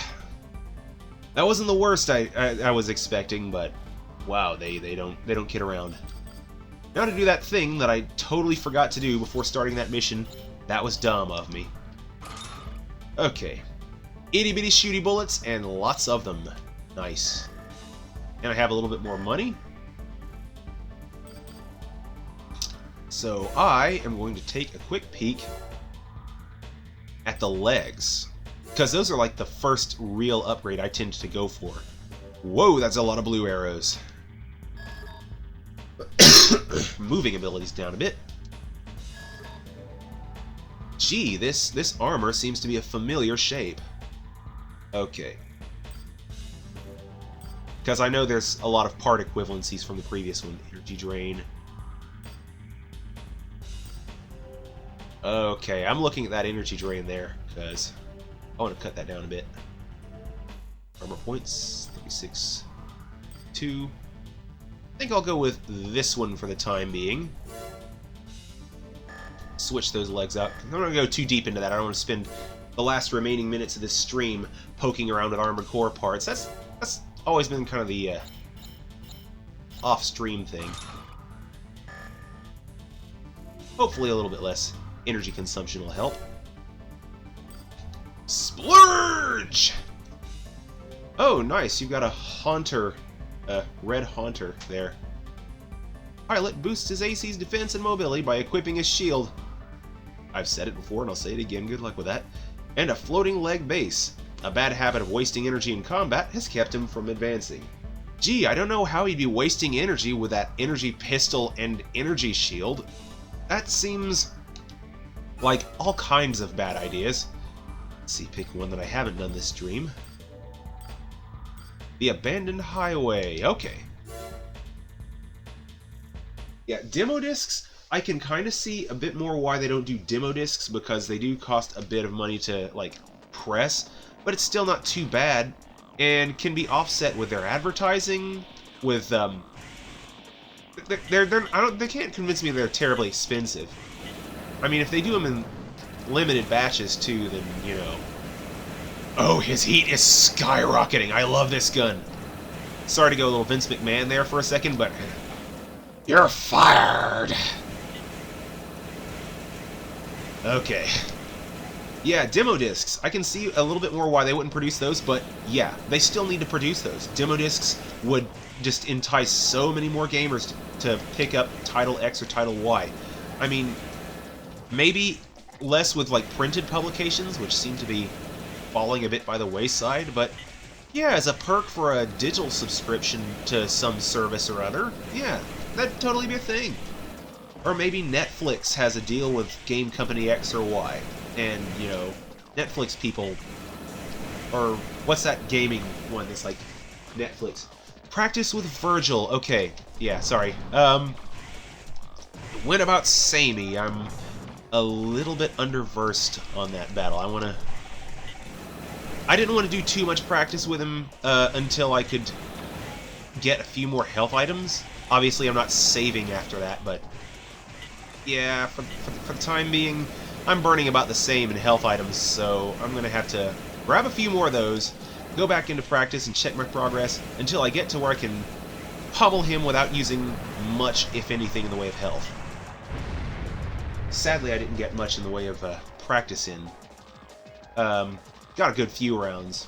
wasn't the worst I was expecting, but wow, they don't kid around. Now to do that thing that I totally forgot to do before starting that mission. That was dumb of me. Okay. Itty-bitty shooty bullets, and lots of them. Nice. And I have a little bit more money. So I am going to take a quick peek at the legs. Because those are like the first real upgrade I tend to go for. Whoa, that's a lot of blue arrows. Moving abilities down a bit. Gee, this armor seems to be a familiar shape. Okay. Because I know there's a lot of part equivalencies from the previous one. Energy drain. Okay, I'm looking at that energy drain there, because I want to cut that down a bit. Armor points, 36, 2. I think I'll go with this one for the time being. Switch those legs out. I'm not going to go too deep into that. I don't want to spend the last remaining minutes of this stream poking around with armored core parts. That's always been kind of the off-stream thing. Hopefully a little bit less energy consumption will help. Splurge! Oh, nice. You've got a Haunter, red Haunter there. Pilot boosts his AC's defense and mobility by equipping his shield. I've said it before and I'll say it again, good luck with that. And a floating leg base. A bad habit of wasting energy in combat has kept him from advancing. Gee, I don't know how he'd be wasting energy with that energy pistol and energy shield. That seems like all kinds of bad ideas. Let's see, pick one that I haven't done this stream. The Abandoned Highway. Okay. Yeah, demo discs, I can kind of see a bit more why they don't do demo discs, because they do cost a bit of money to, like, press, but it's still not too bad, and can be offset with their advertising, with, they can't convince me they're terribly expensive. I mean, if they do them in limited batches, too, then, you know... Oh, his heat is skyrocketing! I love this gun! Sorry to go a little Vince McMahon there for a second, but... You're fired! Okay. Yeah, demo discs. I can see a little bit more why they wouldn't produce those, but yeah, they still need to produce those. Demo discs would just entice so many more gamers to pick up Title X or Title Y. I mean, maybe less with, like, printed publications, which seem to be falling a bit by the wayside, but yeah, as a perk for a digital subscription to some service or other, yeah, that'd totally be a thing. Or maybe Netflix has a deal with game company X or Y, and, you know, Netflix people, or what's that gaming one that's like Netflix. Practice with Virgil. Okay, yeah, sorry. Went about samey. I'm a little bit underversed on that battle. I didn't want to do too much practice with him until I could get a few more health items. Obviously, I'm not saving after that, but yeah, for the time being, I'm burning about the same in health items, so I'm going to have to grab a few more of those, go back into practice and check my progress until I get to where I can pummel him without using much, if anything, in the way of health. Sadly, I didn't get much in the way of practice in. Got a good few rounds.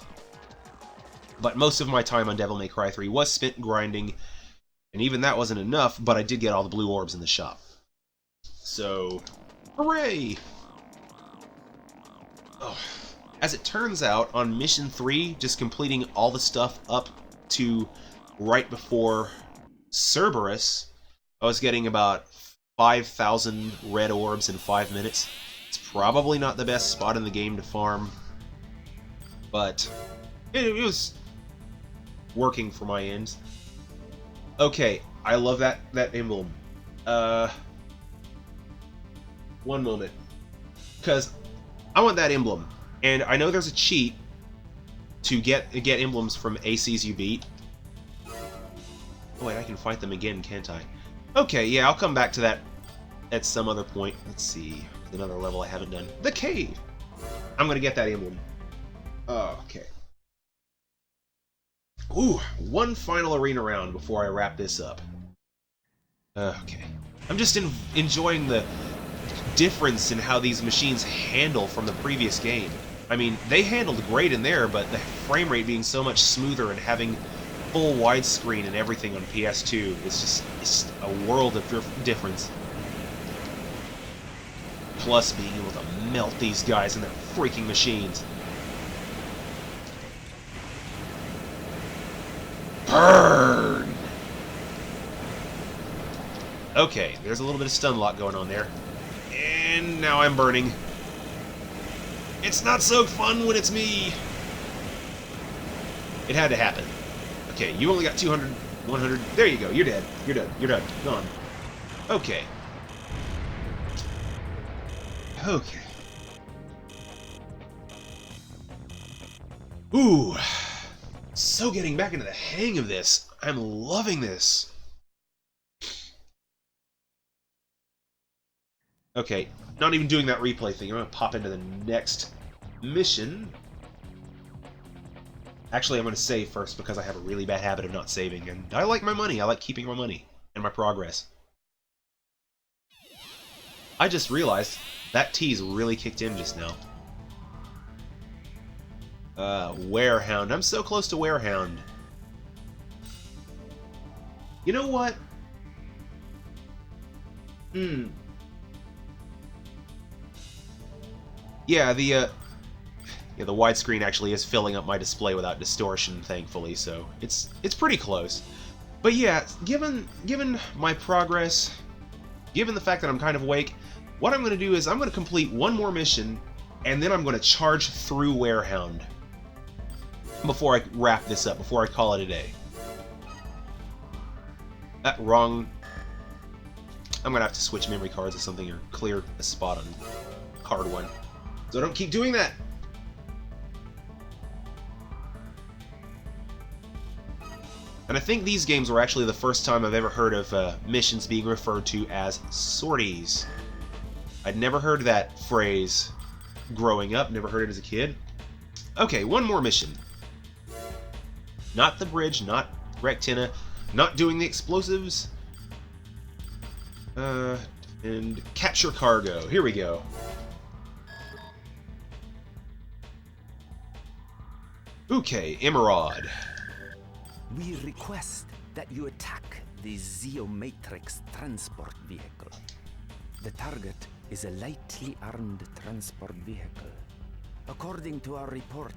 But most of my time on Devil May Cry 3 was spent grinding, and even that wasn't enough, but I did get all the blue orbs in the shop. So, hooray! Oh. As it turns out, on Mission 3, just completing all the stuff up to right before Cerberus, I was getting about 5,000 red orbs in 5 minutes. It's probably not the best spot in the game to farm, but it was working for my ends. Okay, I love that emblem. One moment. Because I want that emblem. And I know there's a cheat to get emblems from ACs you beat. Oh wait, I can fight them again, can't I? Okay, yeah, I'll come back to that at some other point. Let's see. Another level I haven't done. The cave! I'm gonna get that emblem. Okay. Ooh, one final arena round before I wrap this up. Okay. I'm just enjoying the difference in how these machines handle from the previous game. I mean, they handled great in there, but the frame rate being so much smoother and having full widescreen and everything on PS2, it's a world of difference. Plus being able to melt these guys in their freaking machines. Burn! Okay, there's a little bit of stun lock going on there. And now I'm burning. It's not so fun when it's me! It had to happen. Okay, you only got 200, 100. There you go, you're dead. You're done. You're done. Gone. Okay. Okay. Ooh. So getting back into the hang of this. I'm loving this. Okay, not even doing that replay thing. I'm gonna pop into the next mission. Actually, I'm gonna save first because I have a really bad habit of not saving, and I like my money. I like keeping my money and my progress. I just realized that tease really kicked in just now. Werehound. I'm so close to Werehound. You know what? Yeah, the widescreen actually is filling up my display without distortion, thankfully, so it's pretty close. But yeah, given my progress, given the fact that I'm kind of awake, what I'm going to do is I'm going to complete one more mission, and then I'm going to charge through Werehound before I wrap this up, before I call it a day. Wrong. I'm going to have to switch memory cards or something, or clear a spot on card 1. So don't keep doing that! And I think these games were actually the first time I've ever heard of missions being referred to as sorties. I'd never heard that phrase growing up, never heard it as a kid. Okay, one more mission. Not the bridge, not Rectina, not doing the explosives. And capture cargo. Here we go. Okay, Emerald. We request that you attack the Zeomatrix transport vehicle. The target is a lightly armed transport vehicle. According to our report,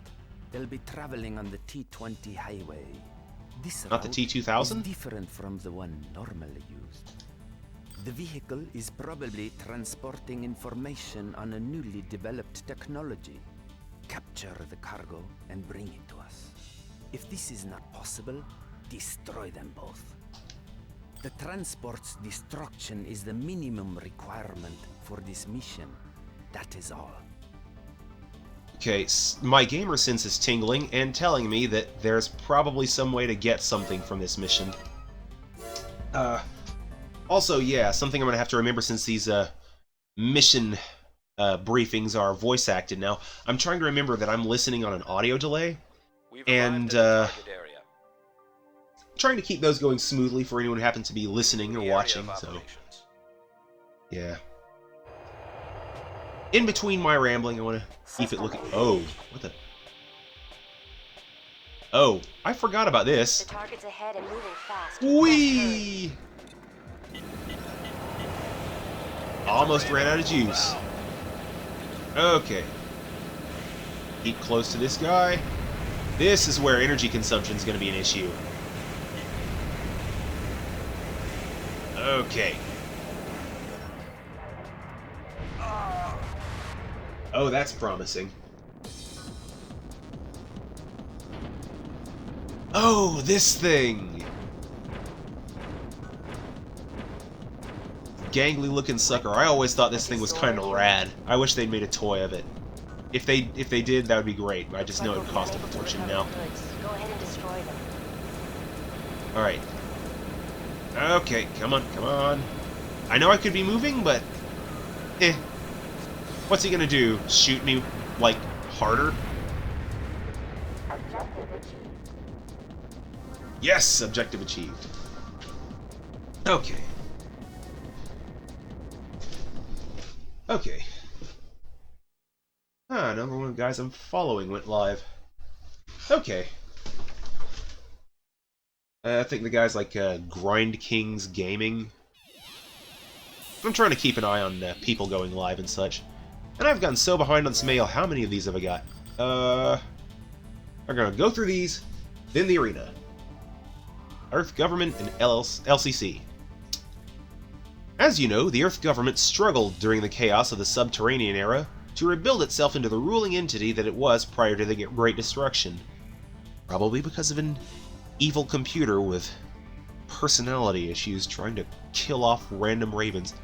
they'll be traveling on the T-20 highway. This Not the T-2000? is different from the one normally used. The vehicle is probably transporting information on a newly developed technology. Capture the cargo and bring it to us. If this is not possible, destroy them both. The transport's destruction is the minimum requirement for this mission. That is all. Okay, my gamer sense is tingling and telling me that there's probably some way to get something from this mission. Also, yeah, something I'm gonna have to remember since these mission briefings are voice acted now. I'm trying to remember that I'm listening on an audio delay, and trying to keep those going smoothly for anyone who happens to be listening or watching. So, yeah. In between my rambling, I want to keep it looking. Oh, what the? Oh, I forgot about this. The target's ahead and moving fast. Whee! Almost ran out of juice. Okay. Keep close to this guy. This is where energy consumption is going to be an issue. Okay. Oh, that's promising. Oh, this thing! Gangly looking sucker. I always thought this thing was kind of rad. I wish they'd made a toy of it. If they did, that would be great. I just know it would cost a fortune now. Go ahead and destroy them. Alright. Okay, come on, come on. I know I could be moving, but... eh. What's he gonna do? Shoot me, like, harder? Yes! Objective achieved. Okay. Okay. Number one of the guys I'm following went live. Okay. I think the guy's like Grind Kings Gaming. I'm trying to keep an eye on people going live and such. And I've gotten so behind on some mail. How many of these have I got? I'm gonna go through these, then the arena. Earth Government and LCC. As you know, the Earth Government struggled during the chaos of the Subterranean era to rebuild itself into the ruling entity that it was prior to the Great Destruction. Probably because of an evil computer with personality issues trying to kill off random ravens.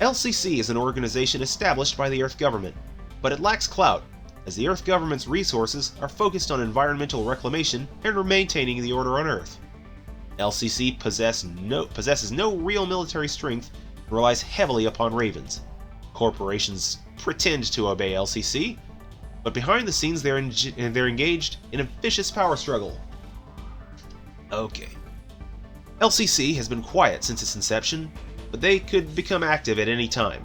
LCC is an organization established by the Earth Government, but it lacks clout, as the Earth Government's resources are focused on environmental reclamation and maintaining the order on Earth. LCC possesses no real military strength and relies heavily upon ravens. Corporations pretend to obey LCC, but behind the scenes they're engaged in a vicious power struggle. Okay. LCC has been quiet since its inception, but they could become active at any time.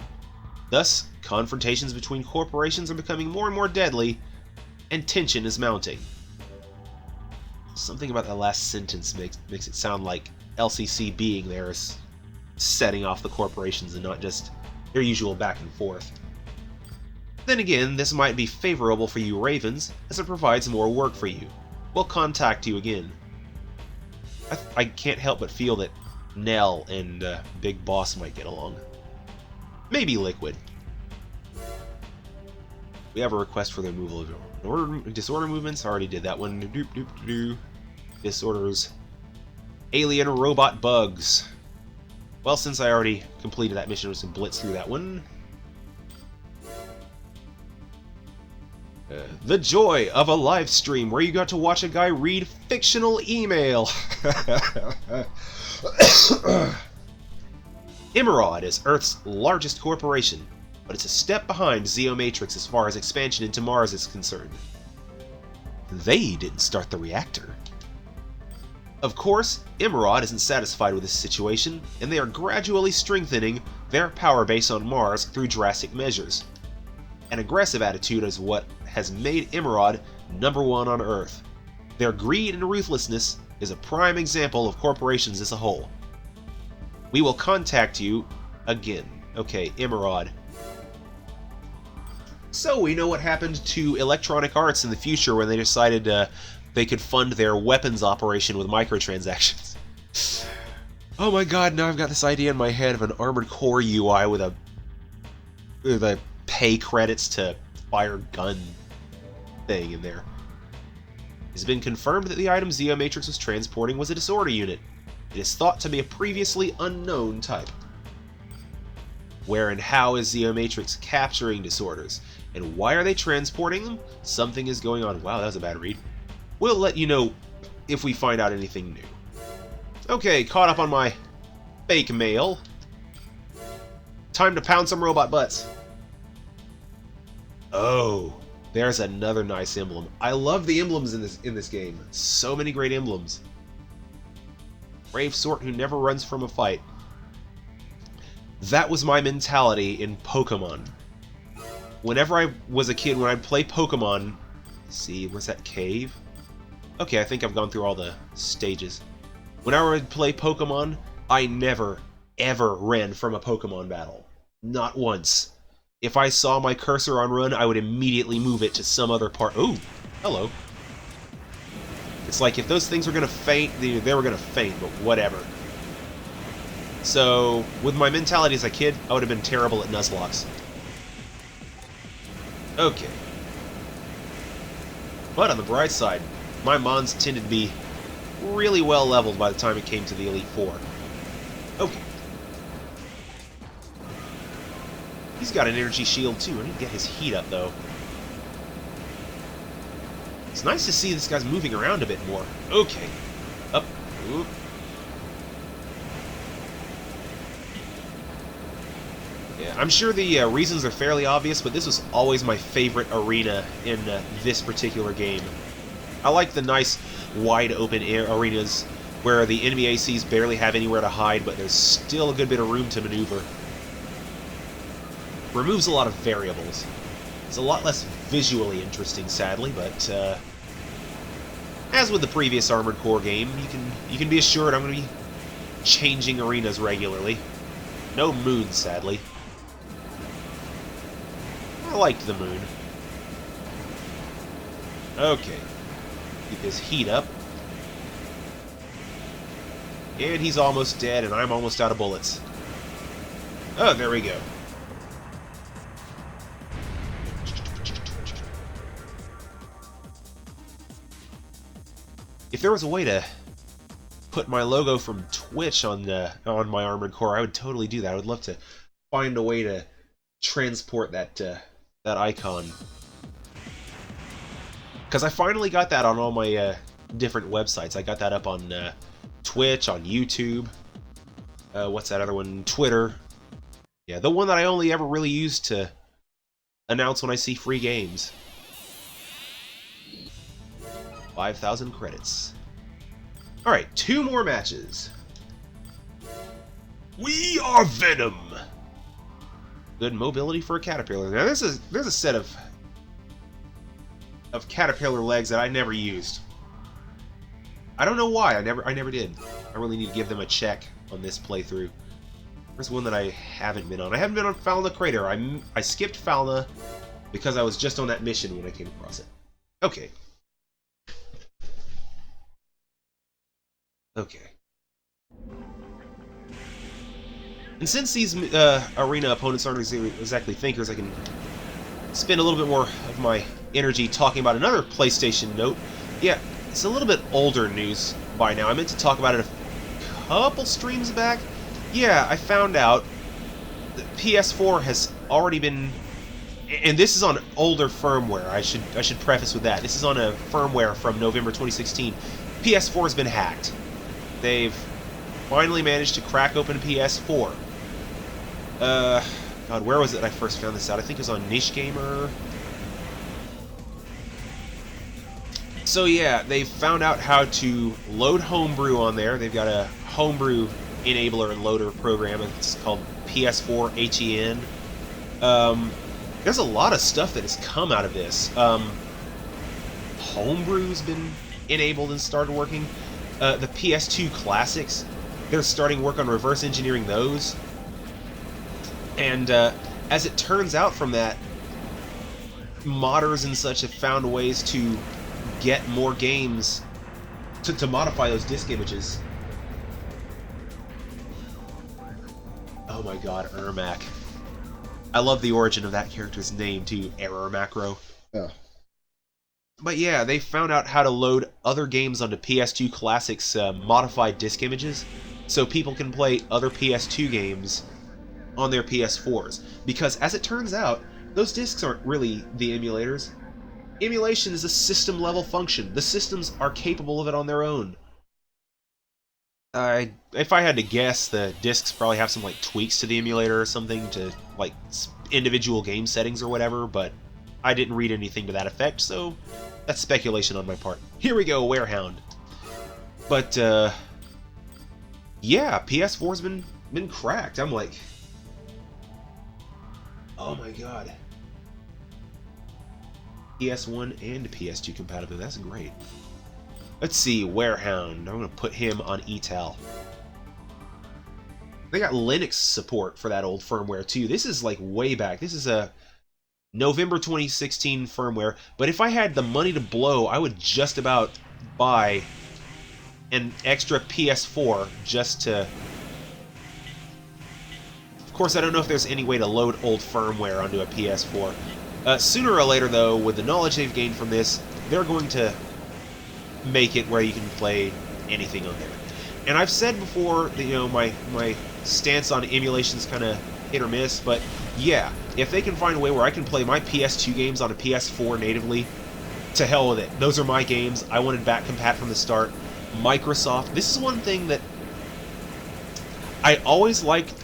Thus, confrontations between corporations are becoming more and more deadly, and tension is mounting. Something about that last sentence makes it sound like LCC being there is setting off the corporations and not just their usual back and forth. Then again, this might be favorable for you Ravens, as it provides more work for you. We'll contact you again. I can't help but feel that Nell and Big Boss might get along. Maybe Liquid. We have a request for the removal of disorder movements. I already did that one. Doop, doop, doop. Disorders. Alien robot bugs. Well, since I already completed that mission, I was going to blitz through that one. The joy of a live stream where you got to watch a guy read fictional email. Emerald is Earth's largest corporation, but it's a step behind Zeomatrix as far as expansion into Mars is concerned. They didn't start the reactor. Of course, Emerald isn't satisfied with this situation, and they are gradually strengthening their power base on Mars through drastic measures. An aggressive attitude is what has made Emerald #1 on Earth. Their greed and ruthlessness is a prime example of corporations as a whole. We will contact you again. Okay, Emerald. So we know what happened to Electronic Arts in the future when they decided they could fund their weapons operation with microtransactions. Oh my god, now I've got this idea in my head of an Armored Core UI with a pay credits to fire gun thing in there. It has been confirmed that the item Zeomatrix was transporting was a disorder unit. It is thought to be a previously unknown type. Where and how is Zeomatrix capturing disorders? And why are they transporting them? Something is going on. Wow, that was a bad read. We'll let you know if we find out anything new. Okay, caught up on my fake mail. Time to pound some robot butts. Oh, there's another nice emblem. I love the emblems in this game. So many great emblems. Brave sort who never runs from a fight. That was my mentality in Pokemon. Whenever I was a kid, when I'd play Pokemon... See, where's that cave? Okay, I think I've gone through all the stages. Whenever I'd play Pokemon, I never, ever ran from a Pokemon battle. Not once. If I saw my cursor on run, I would immediately move it to some other part. Ooh, hello. It's like if those things were going to faint, they were going to faint, but whatever. So, with my mentality as a kid, I would have been terrible at Nuzlocke. Okay. But on the bright side, my Mons tended to be really well leveled by the time it came to the Elite Four. Okay. He's got an energy shield too. I need to get his heat up though. It's nice to see this guy's moving around a bit more. Okay. Up. Oop. Yeah, I'm sure the reasons are fairly obvious, but this was always my favorite arena in this particular game. I like the nice, wide-open arenas where the enemy ACs barely have anywhere to hide, but there's still a good bit of room to maneuver. Removes a lot of variables. It's a lot less visually interesting, sadly, but as with the previous Armored Core game, you can be assured I'm going to be changing arenas regularly. No moon, sadly. I liked the moon. Okay. Keep his heat up. And he's almost dead, and I'm almost out of bullets. Oh, there we go. If there was a way to put my logo from Twitch on my Armored Core, I would totally do that. I would love to find a way to transport that icon. Because I finally got that on all my different websites. I got that up on Twitch, on YouTube. What's that other one? Twitter. Yeah, the one that I only ever really use to announce when I see free games. 5,000 credits. Alright, 2 more matches. We are Venom! Good mobility for a caterpillar. Now there's a set of caterpillar legs that I never used. I don't know why. I never did. I really need to give them a check on this playthrough. There's one that I haven't been on. I haven't been on Falna Crater. I skipped Falna because I was just on that mission when I came across it. Okay. Okay. And since these arena opponents aren't exactly thinkers, I can spend a little bit more of my energy talking about another PlayStation note. Yeah, it's a little bit older news by now. I meant to talk about it a couple streams back. Yeah, I found out that PS4 has already been... And this is on older firmware. I should preface with that. This is on a firmware from November 2016. PS4 has been hacked. They've finally managed to crack open PS4. God, where was it I first found this out? I think it was on Niche Gamer. So yeah, they found out how to load homebrew on there. They've got a homebrew enabler and loader program. It's called PS4 HEN. There's a lot of stuff that has come out of this. Homebrew's been enabled and started working. The PS2 classics, they're starting work on reverse engineering those. And as it turns out from that, modders and such have found ways to get more games to modify those disk images. Oh my god, Ermac. I love the origin of that character's name too, Error Macro. Oh. But yeah, they found out how to load other games onto PS2 Classic's modified disc images, so people can play other PS2 games on their PS4s. Because as it turns out, those discs aren't really the emulators. Emulation is a system-level function. The systems are capable of it on their own. If I had to guess, the discs probably have some like tweaks to the emulator or something to like individual game settings or whatever, but I didn't read anything to that effect, so that's speculation on my part. Here we go, Warehound. But yeah, PS4's been cracked. I'm like, oh my god. PS1 and PS2 compatible. That's great. Let's see, Warehound. I'm going to put him on eTal. They got Linux support for that old firmware, too. This is, like, way back. This is a November 2016 firmware. But if I had the money to blow, I would just about buy an extra PS4 just to... Of course, I don't know if there's any way to load old firmware onto a PS4. Sooner or later, though, with the knowledge they've gained from this, they're going to make it where you can play anything on there. And I've said before that, you know, my stance on emulation is kind of hit or miss, but yeah, if they can find a way where I can play my PS2 games on a PS4 natively, to hell with it. Those are my games. I wanted back compat from the start. Microsoft, this is one thing that I always liked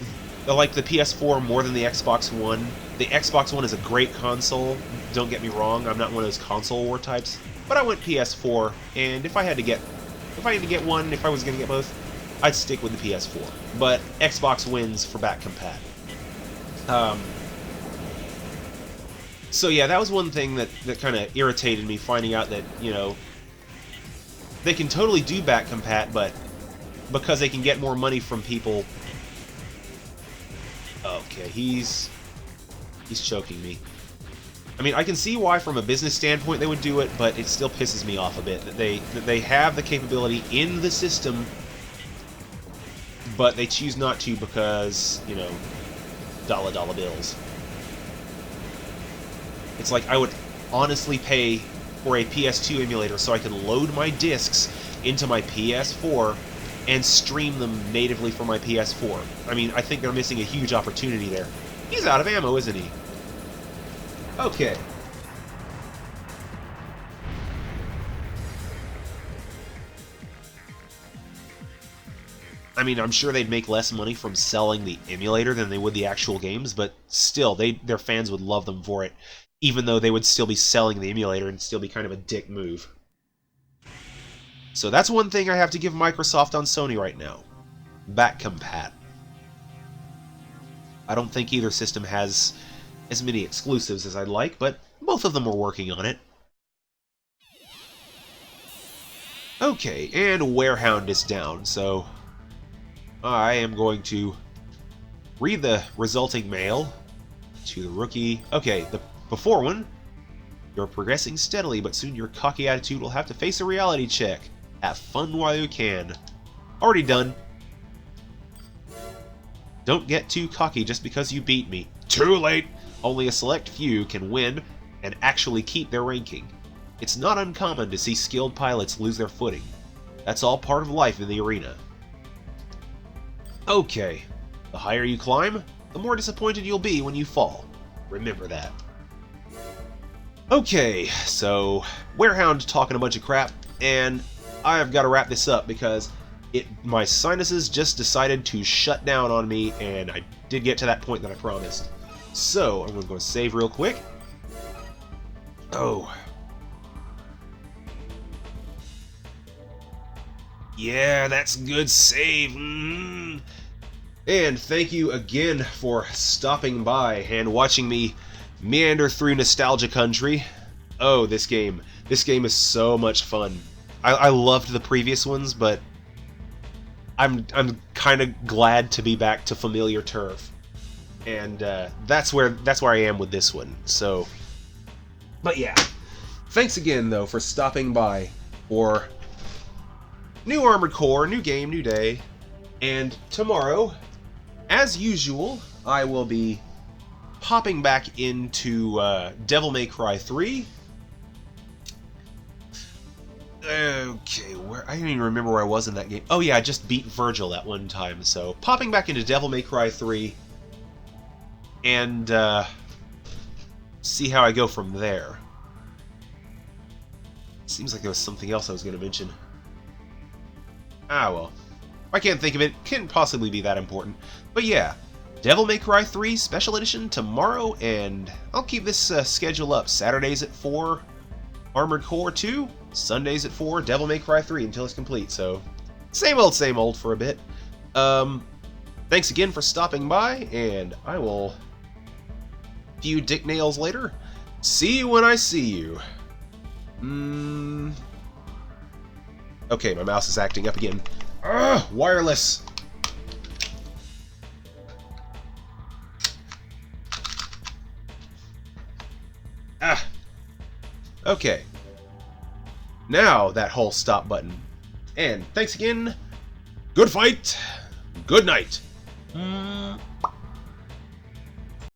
the PS4 more than the Xbox One. The Xbox One is a great console, don't get me wrong, I'm not one of those console war types. But I went PS4, and if I had to get one, if I was going to get both, I'd stick with the PS4. But Xbox wins for back compat. So yeah, that was one thing that kind of irritated me, finding out that, you know, they can totally do back compat, but because they can get more money from people... Okay, he's choking me. I mean, I can see why from a business standpoint they would do it, but it still pisses me off a bit that they have the capability in the system, but they choose not to because, you know, dollar bills. It's like I would honestly pay for a PS2 emulator so I can load my discs into my PS4 and stream them natively from my PS4. I mean, I think they're missing a huge opportunity there. He's out of ammo, isn't he? Okay. I mean, I'm sure they'd make less money from selling the emulator than they would the actual games, but still, their fans would love them for it, even though they would still be selling the emulator and still be kind of a dick move. So that's one thing I have to give Microsoft on Sony right now. Back compat. I don't think either system has as many exclusives as I'd like, but both of them are working on it. Okay, and Warehound is down, so I am going to read the resulting mail to the rookie. Okay, the before one, you're progressing steadily, but soon your cocky attitude will have to face a reality check. Have fun while you can. Already done. Don't get too cocky just because you beat me. Too late! Only a select few can win and actually keep their ranking. It's not uncommon to see skilled pilots lose their footing. That's all part of life in the arena. Okay, the higher you climb, the more disappointed you'll be when you fall. Remember that. Okay, so Warehound talking a bunch of crap, and I've got to wrap this up because my sinuses just decided to shut down on me, and I did get to that point that I promised. So, I'm going to go save real quick. Oh. Yeah, that's a good save. And thank you again for stopping by and watching me meander through nostalgia country. Oh, this game is so much fun. I loved the previous ones, but I'm kind of glad to be back to familiar turf. And that's where I am with this one. So, but yeah, thanks again though for stopping by for new Armored Core, new game, new day, and tomorrow, as usual, I will be popping back into Devil May Cry 3, Okay, where I don't even remember where I was in that game. Oh yeah, I just beat Virgil that one time, so popping back into Devil May Cry 3 and see how I go from there. Seems like there was something else I was going to mention. Ah well. I can't think of it. Can't possibly be that important. But yeah, Devil May Cry 3 Special Edition tomorrow, and I'll keep this schedule up. Saturdays at 4, Armored Core 2. Sundays at 4, Devil May Cry 3 until it's complete. So, same old for a bit. Thanks again for stopping by, and I will few dick nails later. See you when I see you. Okay, my mouse is acting up again. Ugh, wireless. Ah. Okay. Now that whole stop button. And thanks again. Good fight. Good night.